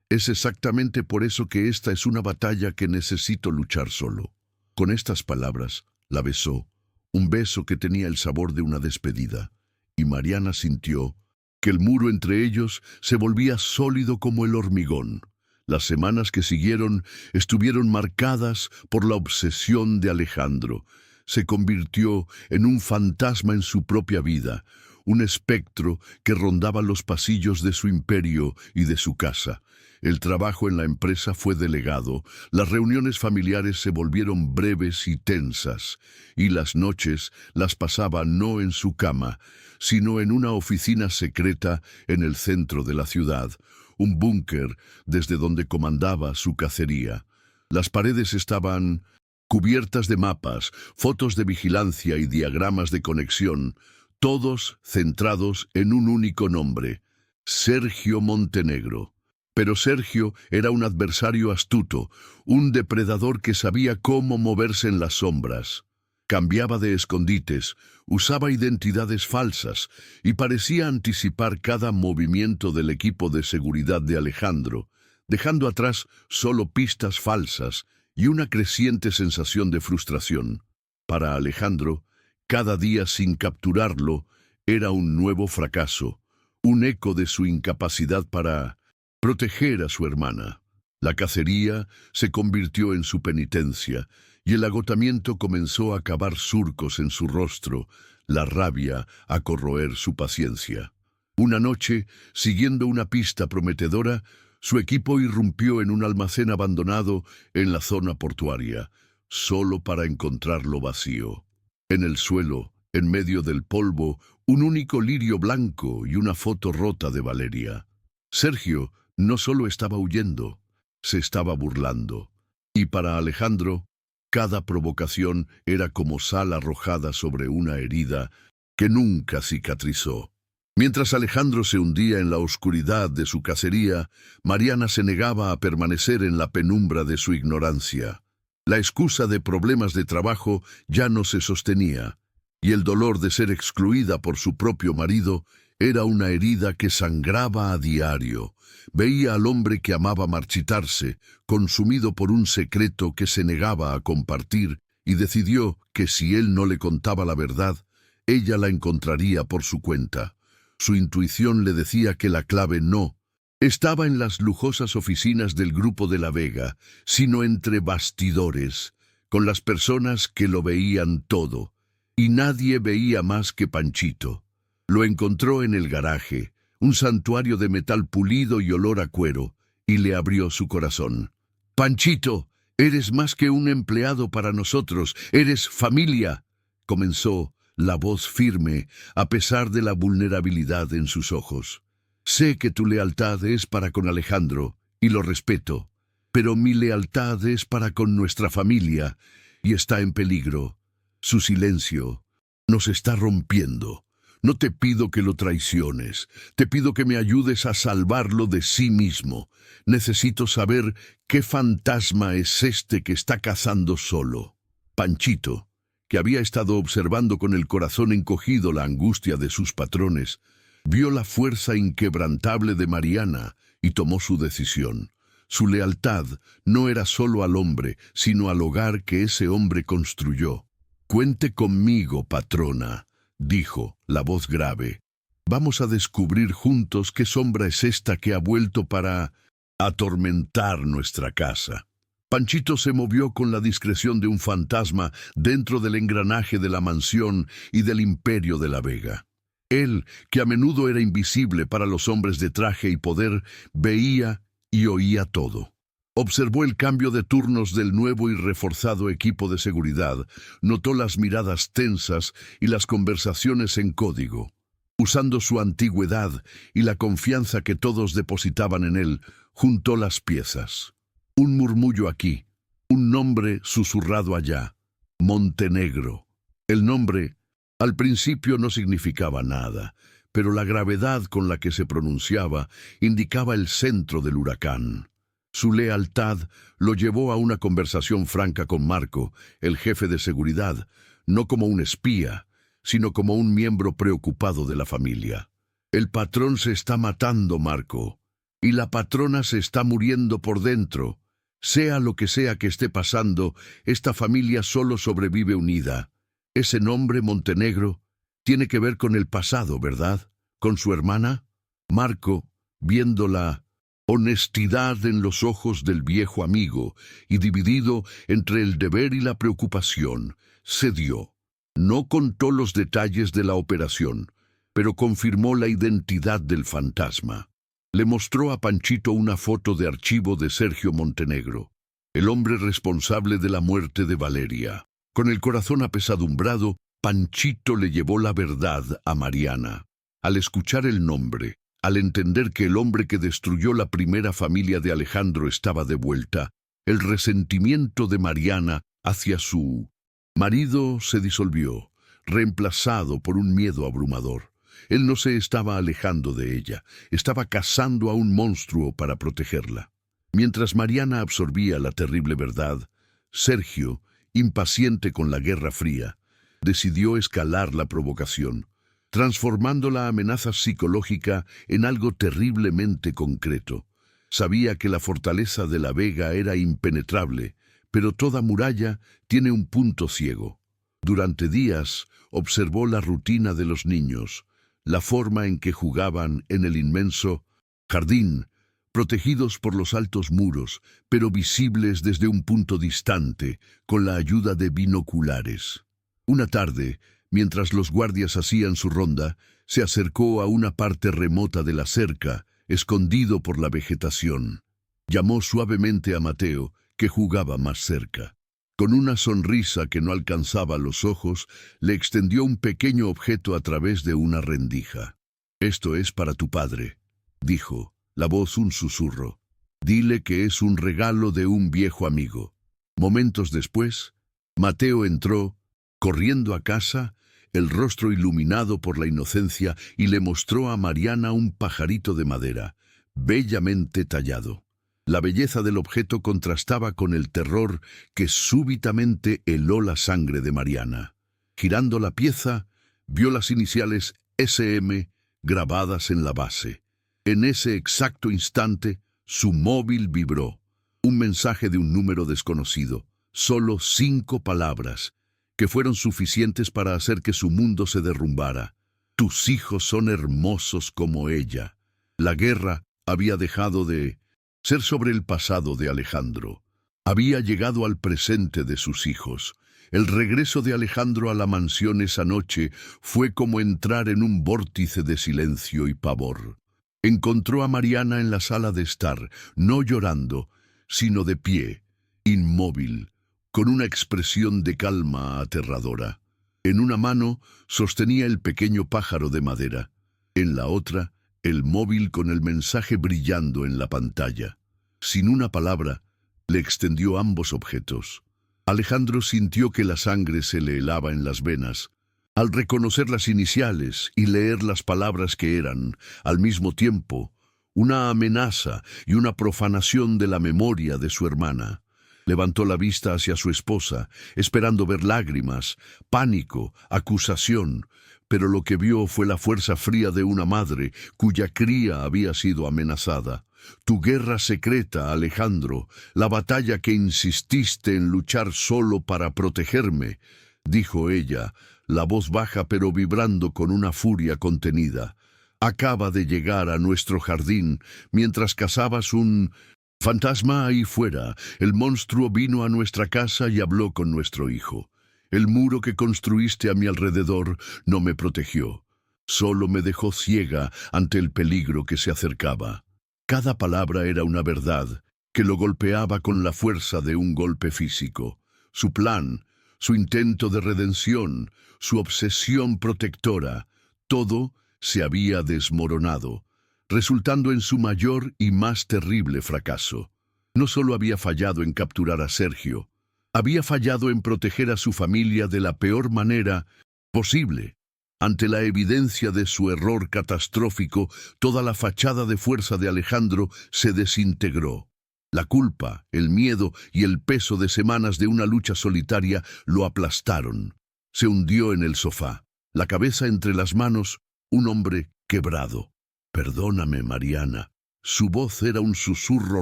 «Es exactamente por eso que esta es una batalla que necesito luchar solo». Con estas palabras, la besó, un beso que tenía el sabor de una despedida, y Mariana sintió que el muro entre ellos se volvía sólido como el hormigón. Las semanas que siguieron estuvieron marcadas por la obsesión de Alejandro. Se convirtió en un fantasma en su propia vida, un espectro que rondaba los pasillos de su imperio y de su casa. El trabajo en la empresa fue delegado, las reuniones familiares se volvieron breves y tensas, y las noches las pasaba no en su cama, sino en una oficina secreta en el centro de la ciudad, un búnker desde donde comandaba su cacería. Las paredes estaban cubiertas de mapas, fotos de vigilancia y diagramas de conexión, todos centrados en un único nombre: Sergio Montenegro. Pero Sergio era un adversario astuto, un depredador que sabía cómo moverse en las sombras. Cambiaba de escondites, usaba identidades falsas y parecía anticipar cada movimiento del equipo de seguridad de Alejandro, dejando atrás solo pistas falsas y una creciente sensación de frustración. Para Alejandro, cada día sin capturarlo era un nuevo fracaso, un eco de su incapacidad para proteger a su hermana. La cacería se convirtió en su penitencia, y el agotamiento comenzó a cavar surcos en su rostro, la rabia a corroer su paciencia. Una noche, siguiendo una pista prometedora, su equipo irrumpió en un almacén abandonado en la zona portuaria, solo para encontrarlo vacío. En el suelo, en medio del polvo, un único lirio blanco y una foto rota de Valeria. Sergio no solo estaba huyendo, se estaba burlando. Y para Alejandro, cada provocación era como sal arrojada sobre una herida que nunca cicatrizó. Mientras Alejandro se hundía en la oscuridad de su cacería, Mariana se negaba a permanecer en la penumbra de su ignorancia. La excusa de problemas de trabajo ya no se sostenía, y el dolor de ser excluida por su propio marido era una herida que sangraba a diario. Veía al hombre que amaba marchitarse, consumido por un secreto que se negaba a compartir, y decidió que si él no le contaba la verdad, ella la encontraría por su cuenta. Su intuición le decía que la clave no estaba en las lujosas oficinas del Grupo de la Vega, sino entre bastidores, con las personas que lo veían todo, y nadie veía más que Panchito. Lo encontró en el garaje, un santuario de metal pulido y olor a cuero, y le abrió su corazón. «Panchito, Eres más que un empleado para nosotros, eres familia, comenzó la voz firme, a pesar de la vulnerabilidad en sus ojos. Sé que tu lealtad es para con Alejandro, y lo respeto, pero mi lealtad es para con nuestra familia, y está en peligro. Su silencio nos está rompiendo. No te pido que lo traiciones, te pido que me ayudes a salvarlo de sí mismo. Necesito saber qué fantasma es este que está cazando solo. Panchito, que había estado observando con el corazón encogido la angustia de sus patrones, vio la fuerza inquebrantable de Mariana y tomó su decisión. Su lealtad no era solo al hombre, sino al hogar que ese hombre construyó. «Cuente conmigo, patrona», dijo la voz grave. «Vamos a descubrir juntos qué sombra es esta que ha vuelto para atormentar nuestra casa». Panchito se movió con la discreción de un fantasma dentro del engranaje de la mansión y del imperio de la Vega. Él, que a menudo era invisible para los hombres de traje y poder, veía y oía todo. Observó el cambio de turnos del nuevo y reforzado equipo de seguridad, notó las miradas tensas y las conversaciones en código. Usando su antigüedad y la confianza que todos depositaban en él, juntó las piezas. Un murmullo aquí, un nombre susurrado allá. Montenegro. El nombre, al principio no significaba nada, pero la gravedad con la que se pronunciaba indicaba el centro del huracán. Su lealtad lo llevó a una conversación franca con Marco, el jefe de seguridad, no como un espía, sino como un miembro preocupado de la familia. «El patrón se está matando, Marco, y la patrona se está muriendo por dentro. Sea lo que sea que esté pasando, esta familia solo sobrevive unida. Ese nombre, Montenegro, tiene que ver con el pasado, ¿verdad? ¿Con su hermana?» Marco, viendo la honestidad en los ojos del viejo amigo y dividido entre el deber y la preocupación, cedió. No contó los detalles de la operación, pero confirmó la identidad del fantasma. Le mostró a Panchito una foto de archivo de Sergio Montenegro, el hombre responsable de la muerte de Valeria. Con el corazón apesadumbrado, Panchito le llevó la verdad a Mariana. Al escuchar el nombre, al entender que el hombre que destruyó la primera familia de Alejandro estaba de vuelta, el resentimiento de Mariana hacia su marido se disolvió, reemplazado por un miedo abrumador. Él no se estaba alejando de ella, estaba cazando a un monstruo para protegerla. Mientras Mariana absorbía la terrible verdad, Sergio, impaciente con la Guerra Fría, decidió escalar la provocación, transformando la amenaza psicológica en algo terriblemente concreto. Sabía que la fortaleza de la Vega era impenetrable, pero toda muralla tiene un punto ciego. Durante días observó la rutina de los niños, la forma en que jugaban en el inmenso jardín, protegidos por los altos muros, pero visibles desde un punto distante, con la ayuda de binoculares. Una tarde, mientras los guardias hacían su ronda, se acercó a una parte remota de la cerca, escondido por la vegetación. Llamó suavemente a Mateo, que jugaba más cerca. Con una sonrisa que no alcanzaba los ojos, le extendió un pequeño objeto a través de una rendija. «Esto es para tu padre», dijo, la voz un susurro. «Dile que es un regalo de un viejo amigo». Momentos después, Mateo entró, corriendo a casa, el rostro iluminado por la inocencia, y le mostró a Mariana un pajarito de madera, bellamente tallado. La belleza del objeto contrastaba con el terror que súbitamente heló la sangre de Mariana. Girando la pieza, vio las iniciales SM grabadas en la base. En ese exacto instante, su móvil vibró. Un mensaje de un número desconocido, solo 5 palabras, que fueron suficientes para hacer que su mundo se derrumbara. «Tus hijos son hermosos como ella». La guerra había dejado de ser sobre el pasado de Alejandro. Había llegado al presente de sus hijos. El regreso de Alejandro a la mansión esa noche fue como entrar en un vórtice de silencio y pavor. Encontró a Mariana en la sala de estar, no llorando, sino de pie, inmóvil, con una expresión de calma aterradora. En una mano sostenía el pequeño pájaro de madera, en la otra el móvil con el mensaje brillando en la pantalla. Sin una palabra, le extendió ambos objetos. Alejandro sintió que la sangre se le helaba en las venas, al reconocer las iniciales y leer las palabras que eran, al mismo tiempo, una amenaza y una profanación de la memoria de su hermana. Levantó la vista hacia su esposa, esperando ver lágrimas, pánico, acusación, pero lo que vio fue la fuerza fría de una madre cuya cría había sido amenazada. Tu guerra secreta, Alejandro, la batalla que insististe en luchar solo para protegerme, dijo ella, la voz baja pero vibrando con una furia contenida. Acaba de llegar a nuestro jardín mientras cazabas un fantasma ahí fuera. El monstruo vino a nuestra casa y habló con nuestro hijo. El muro que construiste a mi alrededor no me protegió. Solo me dejó ciega ante el peligro que se acercaba. Cada palabra era una verdad que lo golpeaba con la fuerza de un golpe físico. Su plan, su intento de redención, su obsesión protectora, todo se había desmoronado, resultando en su mayor y más terrible fracaso. No solo había fallado en capturar a Sergio, había fallado en proteger a su familia de la peor manera posible. Ante la evidencia de su error catastrófico, toda la fachada de fuerza de Alejandro se desintegró. La culpa, el miedo y el peso de semanas de una lucha solitaria lo aplastaron. Se hundió en el sofá, la cabeza entre las manos, un hombre quebrado. Perdóname, Mariana. Su voz era un susurro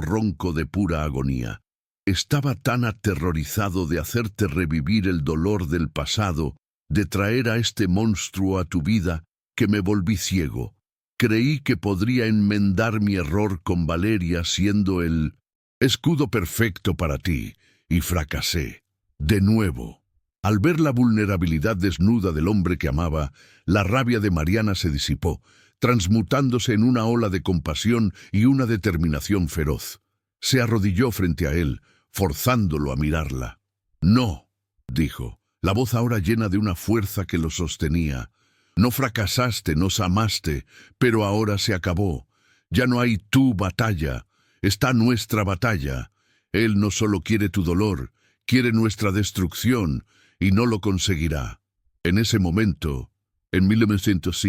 ronco de pura agonía. Estaba tan aterrorizado de hacerte revivir el dolor del pasado, de traer a este monstruo a tu vida, que me volví ciego. Creí que podría enmendar mi error con Valeria siendo el escudo perfecto para ti, y fracasé. De nuevo. Al ver la vulnerabilidad desnuda del hombre que amaba, la rabia de Mariana se disipó, transmutándose en una ola de compasión y una determinación feroz. Se arrodilló frente a él, forzándolo a mirarla. «No», dijo, la voz ahora llena de una fuerza que lo sostenía. «No fracasaste, nos amaste, pero ahora se acabó. Ya no hay tu batalla, está nuestra batalla. Él no solo quiere tu dolor, quiere nuestra destrucción, y no lo conseguirá». En ese momento, en 1900,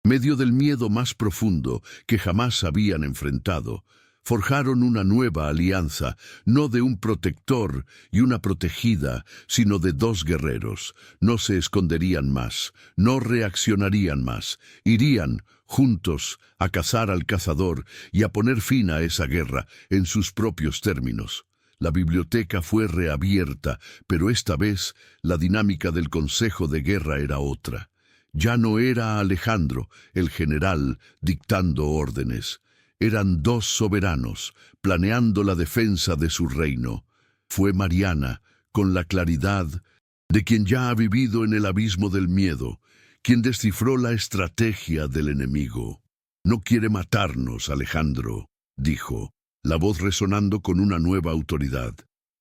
medio del miedo más profundo que jamás habían enfrentado, forjaron una nueva alianza, no de un protector y una protegida, sino de dos guerreros. No se esconderían más, no reaccionarían más, irían juntos a cazar al cazador y a poner fin a esa guerra en sus propios términos. La biblioteca fue reabierta, pero esta vez la dinámica del consejo de guerra era otra. Ya no era Alejandro, el general, dictando órdenes. Eran dos soberanos, planeando la defensa de su reino. Fue Mariana, con la claridad de quien ya ha vivido en el abismo del miedo, quien descifró la estrategia del enemigo. «No quiere matarnos, Alejandro», dijo, la voz resonando con una nueva autoridad.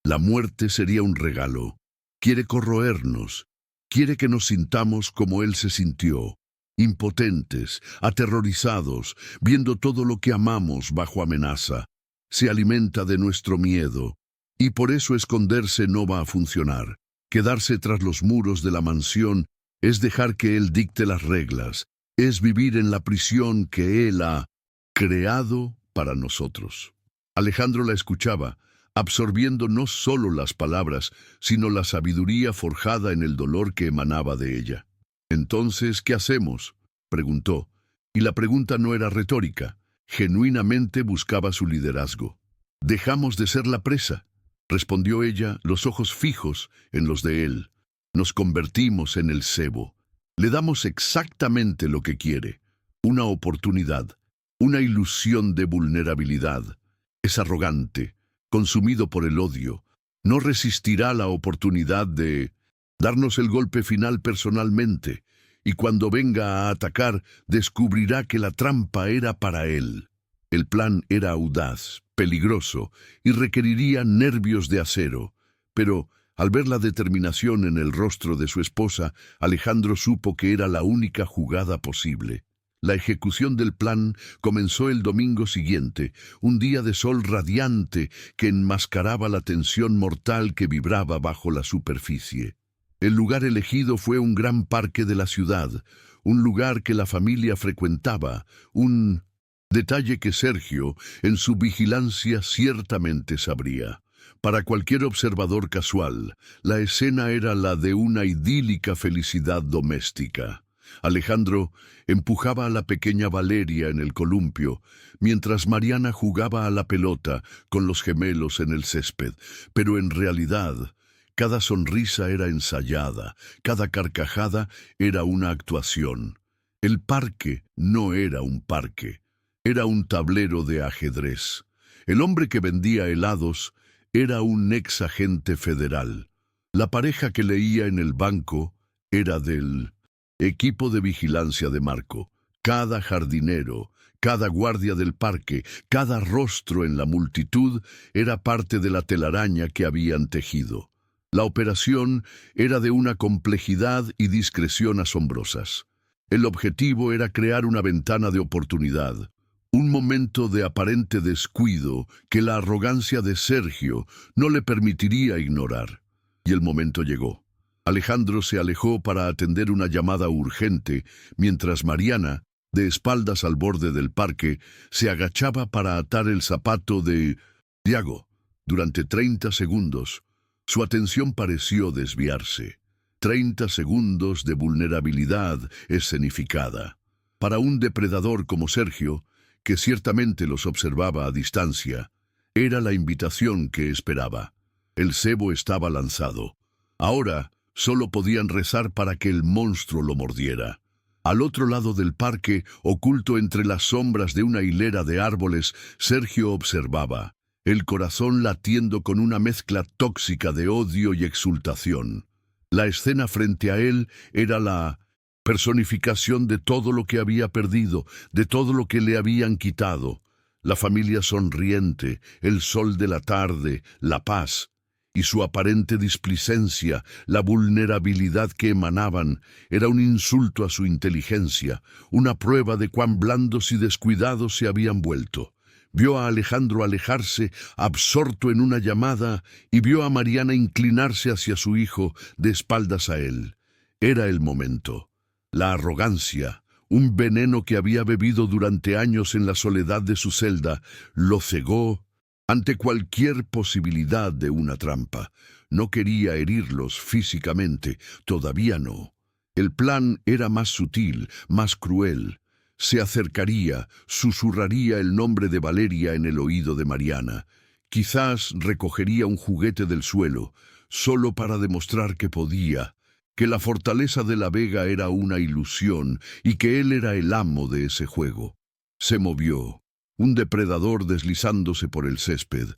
«La muerte sería un regalo. Quiere corroernos, quiere que nos sintamos como él se sintió, impotentes, aterrorizados, viendo todo lo que amamos bajo amenaza. Se alimenta de nuestro miedo, y por eso esconderse no va a funcionar. Quedarse tras los muros de la mansión es dejar que él dicte las reglas, es vivir en la prisión que él ha creado para nosotros». Alejandro la escuchaba, absorbiendo no solo las palabras, sino la sabiduría forjada en el dolor que emanaba de ella. «Entonces, ¿qué hacemos?», preguntó, y la pregunta no era retórica, genuinamente buscaba su liderazgo. «Dejamos de ser la presa», respondió ella, los ojos fijos en los de él. «Nos convertimos en el cebo. Le damos exactamente lo que quiere, una oportunidad, una ilusión de vulnerabilidad. Es arrogante, consumido por el odio. No resistirá la oportunidad de darnos el golpe final personalmente, y cuando venga a atacar, descubrirá que la trampa era para él». El plan era audaz, peligroso y requeriría nervios de acero, pero al ver la determinación en el rostro de su esposa, Alejandro supo que era la única jugada posible. La ejecución del plan comenzó el domingo siguiente, un día de sol radiante que enmascaraba la tensión mortal que vibraba bajo la superficie. El lugar elegido fue un gran parque de la ciudad, un lugar que la familia frecuentaba, un detalle que Sergio, en su vigilancia, ciertamente sabría. Para cualquier observador casual, la escena era la de una idílica felicidad doméstica. Alejandro empujaba a la pequeña Valeria en el columpio, mientras Mariana jugaba a la pelota con los gemelos en el césped, pero en realidad cada sonrisa era ensayada, cada carcajada era una actuación. El parque no era un parque, era un tablero de ajedrez. El hombre que vendía helados era un ex agente federal. La pareja que leía en el banco era del equipo de vigilancia de Marco. Cada jardinero, cada guardia del parque, cada rostro en la multitud era parte de la telaraña que habían tejido. La operación era de una complejidad y discreción asombrosas. El objetivo era crear una ventana de oportunidad, un momento de aparente descuido que la arrogancia de Sergio no le permitiría ignorar. Y el momento llegó. Alejandro se alejó para atender una llamada urgente, mientras Mariana, de espaldas al borde del parque, se agachaba para atar el zapato de Diago. Durante 30 segundos, su atención pareció desviarse. 30 segundos de vulnerabilidad escenificada. Para un depredador como Sergio, que ciertamente los observaba a distancia, era la invitación que esperaba. El cebo estaba lanzado. Ahora solo podían rezar para que el monstruo lo mordiera. Al otro lado del parque, oculto entre las sombras de una hilera de árboles, Sergio observaba, el corazón latiendo con una mezcla tóxica de odio y exultación. La escena frente a él era la personificación de todo lo que había perdido, de todo lo que le habían quitado. La familia sonriente, el sol de la tarde, la paz, y su aparente displicencia, la vulnerabilidad que emanaban, era un insulto a su inteligencia, una prueba de cuán blandos y descuidados se habían vuelto. Vio a Alejandro alejarse, absorto en una llamada, y vio a Mariana inclinarse hacia su hijo, de espaldas a él. Era el momento. La arrogancia, un veneno que había bebido durante años en la soledad de su celda, lo cegó ante cualquier posibilidad de una trampa. No quería herirlos físicamente, todavía no. El plan era más sutil, más cruel. Se acercaría, susurraría el nombre de Valeria en el oído de Mariana. Quizás recogería un juguete del suelo, solo para demostrar que podía, que la fortaleza de la Vega era una ilusión y que él era el amo de ese juego. Se movió, un depredador deslizándose por el césped,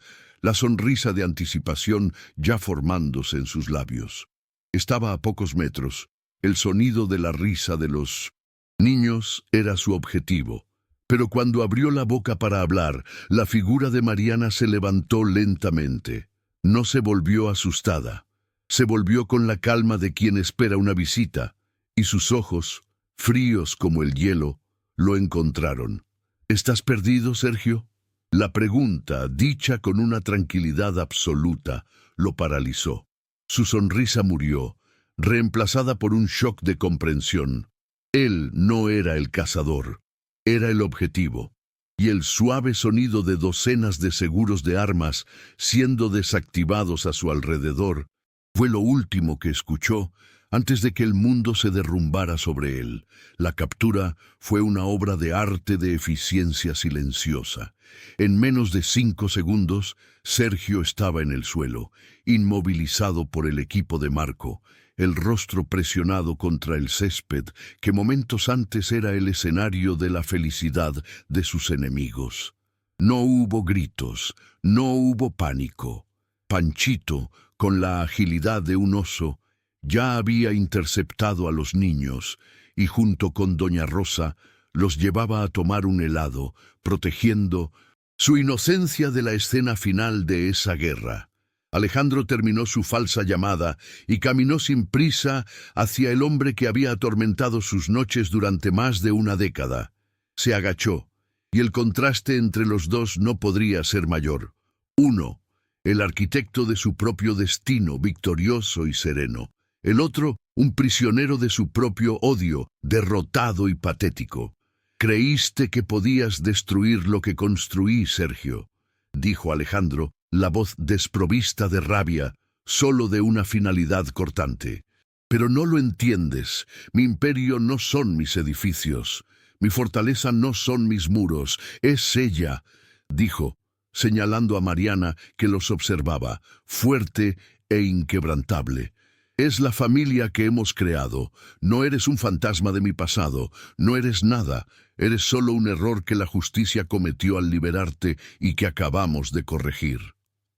la sonrisa de anticipación ya formándose en sus labios. Estaba a pocos metros. El sonido de la risa de los niños era su objetivo. Pero cuando abrió la boca para hablar, la figura de Mariana se levantó lentamente. No se volvió asustada. Se volvió con la calma de quien espera una visita, y sus ojos, fríos como el hielo, lo encontraron. ¿Estás perdido, Sergio? La pregunta, dicha con una tranquilidad absoluta, lo paralizó. Su sonrisa murió, reemplazada por un shock de comprensión. Él no era el cazador, era el objetivo, y el suave sonido de docenas de seguros de armas siendo desactivados a su alrededor fue lo último que escuchó antes de que el mundo se derrumbara sobre él. La captura fue una obra de arte de eficiencia silenciosa. En menos de 5 segundos, Sergio estaba en el suelo, inmovilizado por el equipo de Marco, el rostro presionado contra el césped que momentos antes era el escenario de la felicidad de sus enemigos. No hubo gritos, no hubo pánico. Panchito, con la agilidad de un oso, ya había interceptado a los niños y junto con Doña Rosa los llevaba a tomar un helado, protegiendo su inocencia de la escena final de esa guerra. Alejandro terminó su falsa llamada y caminó sin prisa hacia el hombre que había atormentado sus noches durante más de una década. Se agachó, y el contraste entre los dos no podría ser mayor. Uno, el arquitecto de su propio destino, victorioso y sereno. El otro, un prisionero de su propio odio, derrotado y patético. «Creíste que podías destruir lo que construí, Sergio», dijo Alejandro, la voz desprovista de rabia, solo de una finalidad cortante. «Pero no lo entiendes. Mi imperio no son mis edificios. Mi fortaleza no son mis muros. Es ella», dijo, señalando a Mariana, que los observaba, fuerte e inquebrantable. «Es la familia que hemos creado. No eres un fantasma de mi pasado. No eres nada. Eres solo un error que la justicia cometió al liberarte y que acabamos de corregir».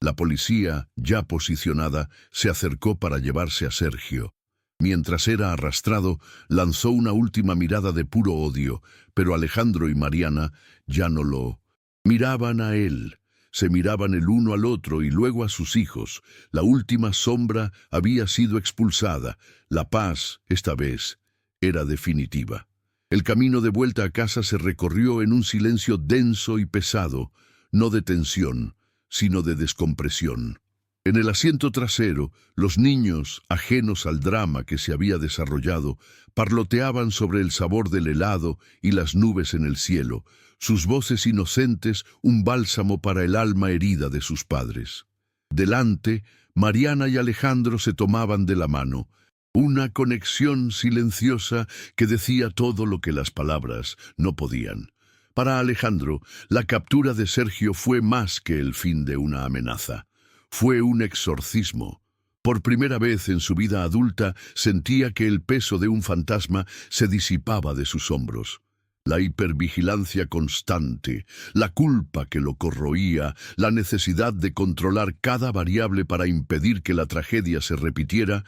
La policía, ya posicionada, se acercó para llevarse a Sergio. Mientras era arrastrado, lanzó una última mirada de puro odio, pero Alejandro y Mariana ya no lo miraban a él. Se miraban el uno al otro y luego a sus hijos. La última sombra había sido expulsada. La paz, esta vez, era definitiva. El camino de vuelta a casa se recorrió en un silencio denso y pesado, no de tensión, sino de descompresión. En el asiento trasero, los niños, ajenos al drama que se había desarrollado, parloteaban sobre el sabor del helado y las nubes en el cielo, sus voces inocentes un bálsamo para el alma herida de sus padres. Delante, Mariana y Alejandro se tomaban de la mano, una conexión silenciosa que decía todo lo que las palabras no podían. Para Alejandro, la captura de Sergio fue más que el fin de una amenaza. Fue un exorcismo. Por primera vez en su vida adulta sentía que el peso de un fantasma se disipaba de sus hombros. La hipervigilancia constante, la culpa que lo corroía, la necesidad de controlar cada variable para impedir que la tragedia se repitiera,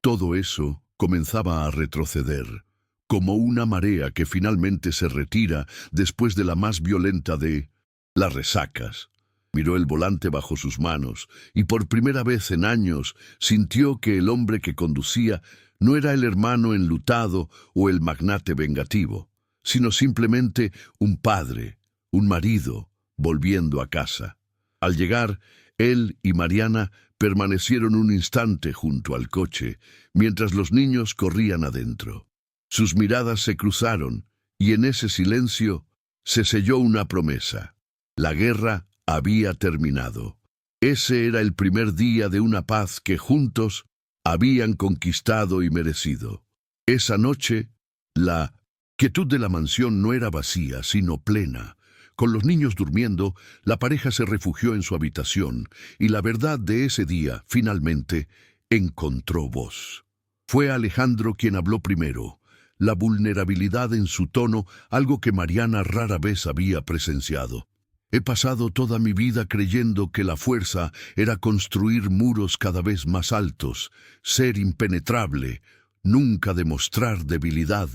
todo eso comenzaba a retroceder, como una marea que finalmente se retira después de la más violenta de las resacas. Miró el volante bajo sus manos y por primera vez en años sintió que el hombre que conducía no era el hermano enlutado o el magnate vengativo, sino simplemente un padre, un marido, volviendo a casa. Al llegar, él y Mariana permanecieron un instante junto al coche, mientras los niños corrían adentro. Sus miradas se cruzaron, y en ese silencio se selló una promesa. La guerra había terminado. Ese era el primer día de una paz que juntos habían conquistado y merecido. Esa noche, la quietud de la mansión no era vacía, sino plena. Con los niños durmiendo, la pareja se refugió en su habitación, y la verdad de ese día, finalmente, encontró voz. Fue Alejandro quien habló primero, la vulnerabilidad en su tono, algo que Mariana rara vez había presenciado. «He pasado toda mi vida creyendo que la fuerza era construir muros cada vez más altos, ser impenetrable, nunca demostrar debilidad»,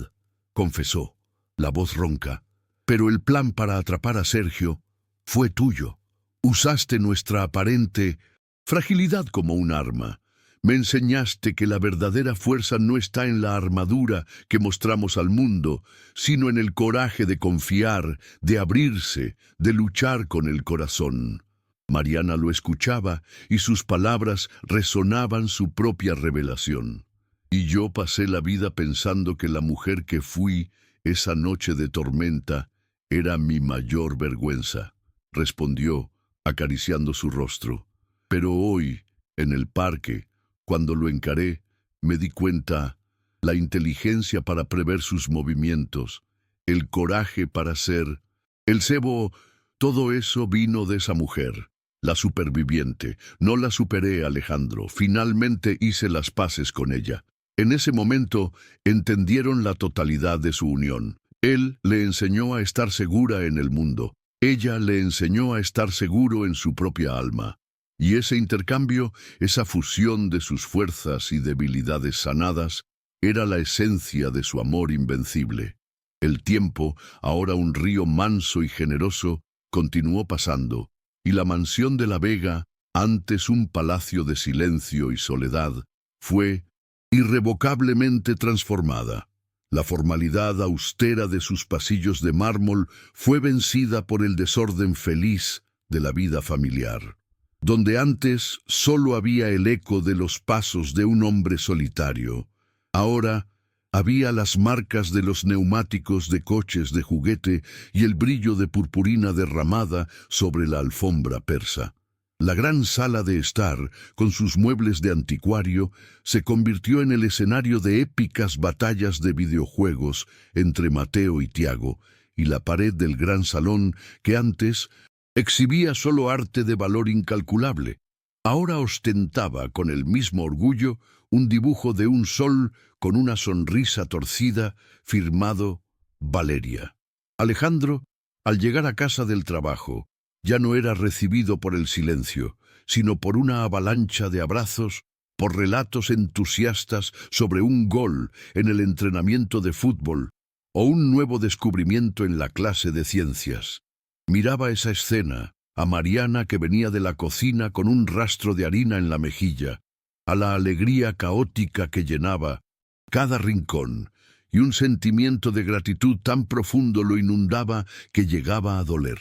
confesó, la voz ronca. «Pero el plan para atrapar a Sergio fue tuyo. Usaste nuestra aparente fragilidad como un arma. Me enseñaste que la verdadera fuerza no está en la armadura que mostramos al mundo, sino en el coraje de confiar, de abrirse, de luchar con el corazón». Mariana lo escuchaba y sus palabras resonaban su propia revelación. «Y yo pasé la vida pensando que la mujer que fui esa noche de tormenta era mi mayor vergüenza», respondió, acariciando su rostro. «Pero hoy, en el parque, cuando lo encaré, me di cuenta, la inteligencia para prever sus movimientos, el coraje para ser, el cebo, todo eso vino de esa mujer, la superviviente. No la superé, Alejandro, finalmente hice las paces con ella. En ese momento entendieron la totalidad de su unión. Él le enseñó a estar segura en el mundo, ella le enseñó a estar seguro en su propia alma. Y ese intercambio, esa fusión de sus fuerzas y debilidades sanadas, era la esencia de su amor invencible. El tiempo, ahora un río manso y generoso, continuó pasando, y la mansión de la Vega, antes un palacio de silencio y soledad, fue irrevocablemente transformada. La formalidad austera de sus pasillos de mármol fue vencida por el desorden feliz de la vida familiar. Donde antes solo había el eco de los pasos de un hombre solitario, ahora había las marcas de los neumáticos de coches de juguete y el brillo de purpurina derramada sobre la alfombra persa. La gran sala de estar, con sus muebles de anticuario, se convirtió en el escenario de épicas batallas de videojuegos entre Mateo y Tiago, y la pared del gran salón, que antes exhibía solo arte de valor incalculable, ahora ostentaba con el mismo orgullo un dibujo de un sol con una sonrisa torcida, firmado Valeria. Alejandro, al llegar a casa del trabajo, ya no era recibido por el silencio, sino por una avalancha de abrazos, por relatos entusiastas sobre un gol en el entrenamiento de fútbol o un nuevo descubrimiento en la clase de ciencias. Miraba esa escena, a Mariana que venía de la cocina con un rastro de harina en la mejilla, a la alegría caótica que llenaba cada rincón, y un sentimiento de gratitud tan profundo lo inundaba que llegaba a doler.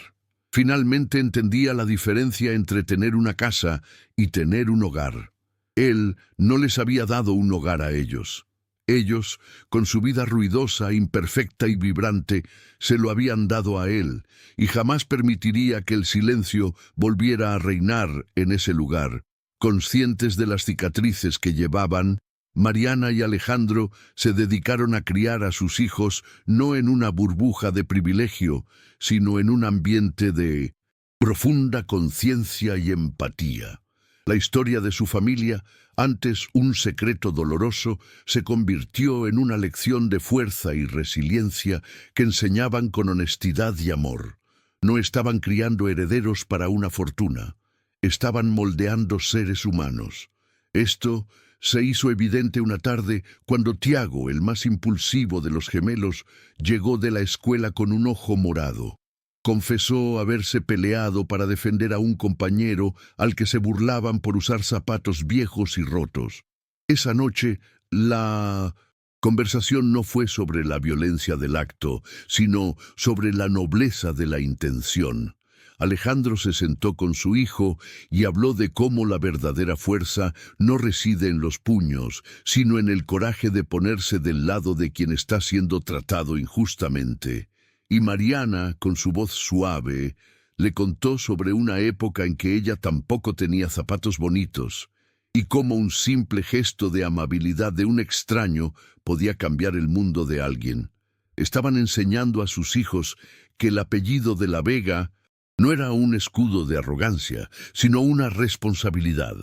Finalmente entendía la diferencia entre tener una casa y tener un hogar. Él no les había dado un hogar a ellos. Ellos, con su vida ruidosa, imperfecta y vibrante, se lo habían dado a él, y jamás permitiría que el silencio volviera a reinar en ese lugar. Conscientes de las cicatrices que llevaban, Mariana y Alejandro se dedicaron a criar a sus hijos no en una burbuja de privilegio, sino en un ambiente de profunda conciencia y empatía. La historia de su familia, antes un secreto doloroso, se convirtió en una lección de fuerza y resiliencia que enseñaban con honestidad y amor. No estaban criando herederos para una fortuna, estaban moldeando seres humanos. Esto se hizo evidente una tarde cuando Tiago, el más impulsivo de los gemelos, llegó de la escuela con un ojo morado. Confesó haberse peleado para defender a un compañero al que se burlaban por usar zapatos viejos y rotos. Esa noche, la conversación no fue sobre la violencia del acto, sino sobre la nobleza de la intención. Alejandro se sentó con su hijo y habló de cómo la verdadera fuerza no reside en los puños, sino en el coraje de ponerse del lado de quien está siendo tratado injustamente. Y Mariana, con su voz suave, le contó sobre una época en que ella tampoco tenía zapatos bonitos, y cómo un simple gesto de amabilidad de un extraño podía cambiar el mundo de alguien. Estaban enseñando a sus hijos que el apellido de la Vega no era un escudo de arrogancia, sino una responsabilidad.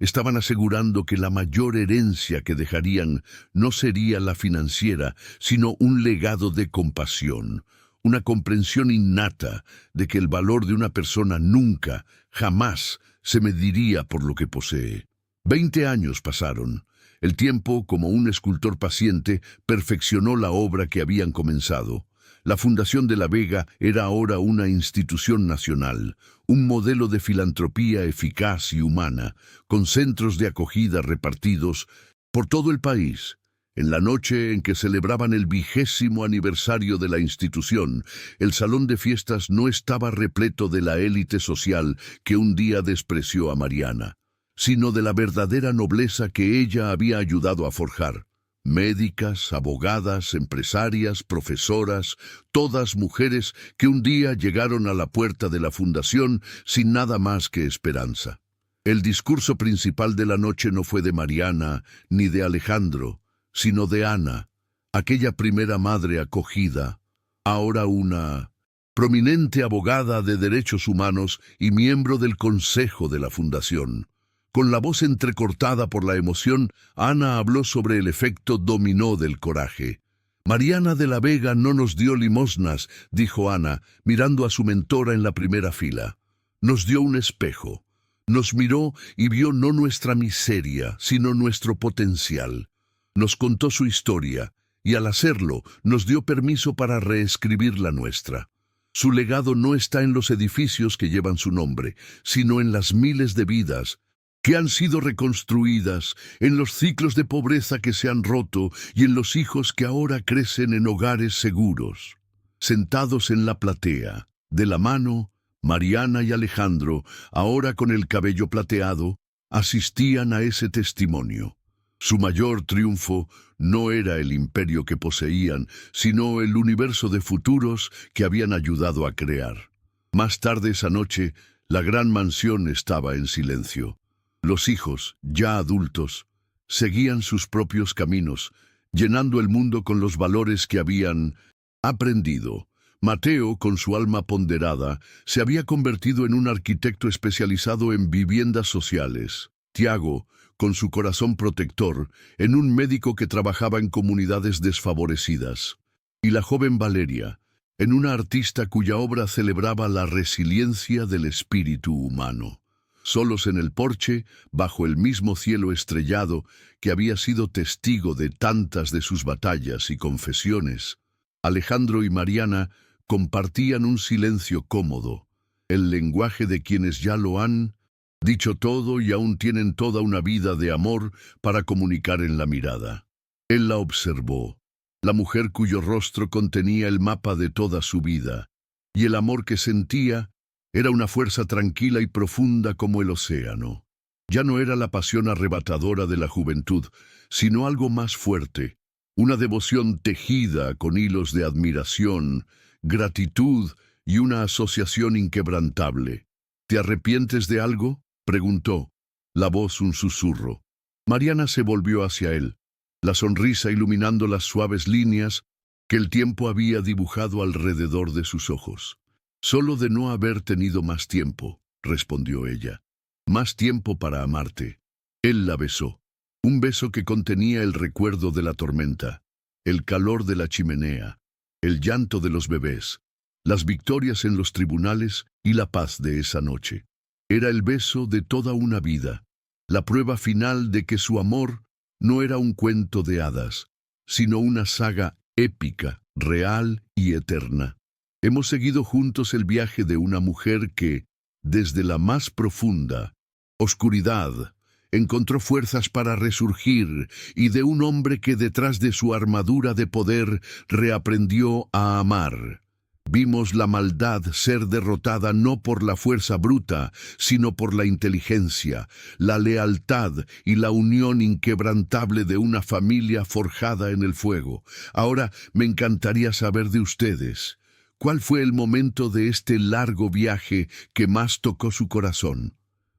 Estaban asegurando que la mayor herencia que dejarían no sería la financiera, sino un legado de compasión, una comprensión innata de que el valor de una persona nunca, jamás, se mediría por lo que posee. 20 años pasaron. El tiempo, como un escultor paciente, perfeccionó la obra que habían comenzado. La Fundación de la Vega era ahora una institución nacional, un modelo de filantropía eficaz y humana, con centros de acogida repartidos por todo el país. En la noche en que celebraban el 20º aniversario de la institución, el salón de fiestas no estaba repleto de la élite social que un día despreció a Mariana, sino de la verdadera nobleza que ella había ayudado a forjar. Médicas, abogadas, empresarias, profesoras, todas mujeres que un día llegaron a la puerta de la fundación sin nada más que esperanza. El discurso principal de la noche no fue de Mariana ni de Alejandro, sino de Ana, aquella primera madre acogida, ahora una prominente abogada de derechos humanos y miembro del consejo de la fundación. Con la voz entrecortada por la emoción, Ana habló sobre el efecto dominó del coraje. Mariana de la Vega no nos dio limosnas, dijo Ana, mirando a su mentora en la primera fila. Nos dio un espejo. Nos miró y vio no nuestra miseria, sino nuestro potencial. Nos contó su historia, y al hacerlo nos dio permiso para reescribir la nuestra. Su legado no está en los edificios que llevan su nombre, sino en las miles de vidas que han sido reconstruidas, en los ciclos de pobreza que se han roto y en los hijos que ahora crecen en hogares seguros. Sentados en la platea, de la mano, Mariana y Alejandro, ahora con el cabello plateado, asistían a ese testimonio. Su mayor triunfo no era el imperio que poseían, sino el universo de futuros que habían ayudado a crear. Más tarde esa noche, la gran mansión estaba en silencio. Los hijos, ya adultos, seguían sus propios caminos, llenando el mundo con los valores que habían aprendido. Mateo, con su alma ponderada, se había convertido en un arquitecto especializado en viviendas sociales. Tiago, con su corazón protector, en un médico que trabajaba en comunidades desfavorecidas. Y la joven Valeria, en una artista cuya obra celebraba la resiliencia del espíritu humano. Solos en el porche, bajo el mismo cielo estrellado que había sido testigo de tantas de sus batallas y confesiones, Alejandro y Mariana compartían un silencio cómodo, el lenguaje de quienes ya lo han dicho todo y aún tienen toda una vida de amor para comunicar en la mirada. Él la observó, la mujer cuyo rostro contenía el mapa de toda su vida, y el amor que sentía era una fuerza tranquila y profunda como el océano. Ya no era la pasión arrebatadora de la juventud, sino algo más fuerte, una devoción tejida con hilos de admiración, gratitud y una asociación inquebrantable. ¿Te arrepientes de algo?, preguntó, la voz un susurro. Mariana se volvió hacia él, la sonrisa iluminando las suaves líneas que el tiempo había dibujado alrededor de sus ojos. Solo de no haber tenido más tiempo, respondió ella. Más tiempo para amarte. Él la besó. Un beso que contenía el recuerdo de la tormenta, el calor de la chimenea, el llanto de los bebés, las victorias en los tribunales y la paz de esa noche. Era el beso de toda una vida, la prueba final de que su amor no era un cuento de hadas, sino una saga épica, real y eterna. Hemos seguido juntos el viaje de una mujer que, desde la más profunda oscuridad, encontró fuerzas para resurgir, y de un hombre que detrás de su armadura de poder reaprendió a amar. Vimos la maldad ser derrotada no por la fuerza bruta, sino por la inteligencia, la lealtad y la unión inquebrantable de una familia forjada en el fuego. Ahora me encantaría saber de ustedes. ¿Cuál fue el momento de este largo viaje que más tocó su corazón?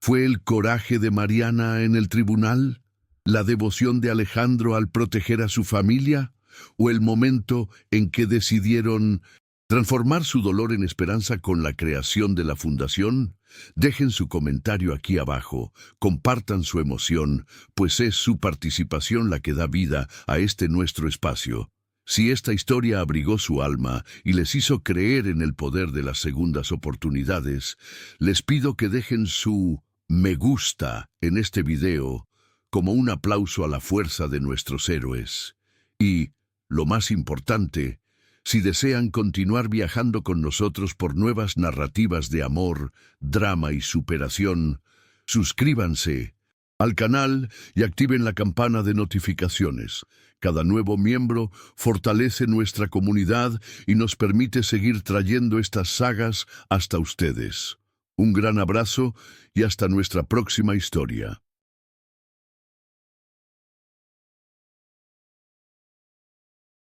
¿Fue el coraje de Mariana en el tribunal? ¿La devoción de Alejandro al proteger a su familia? ¿O el momento en que decidieron transformar su dolor en esperanza con la creación de la fundación? Dejen su comentario aquí abajo, compartan su emoción, pues es su participación la que da vida a este nuestro espacio. Si esta historia abrigó su alma y les hizo creer en el poder de las segundas oportunidades, les pido que dejen su me gusta en este video como un aplauso a la fuerza de nuestros héroes. Y, lo más importante, si desean continuar viajando con nosotros por nuevas narrativas de amor, drama y superación, suscríbanse al canal y activen la campana de notificaciones. Cada nuevo miembro fortalece nuestra comunidad y nos permite seguir trayendo estas sagas hasta ustedes. Un gran abrazo y hasta nuestra próxima historia.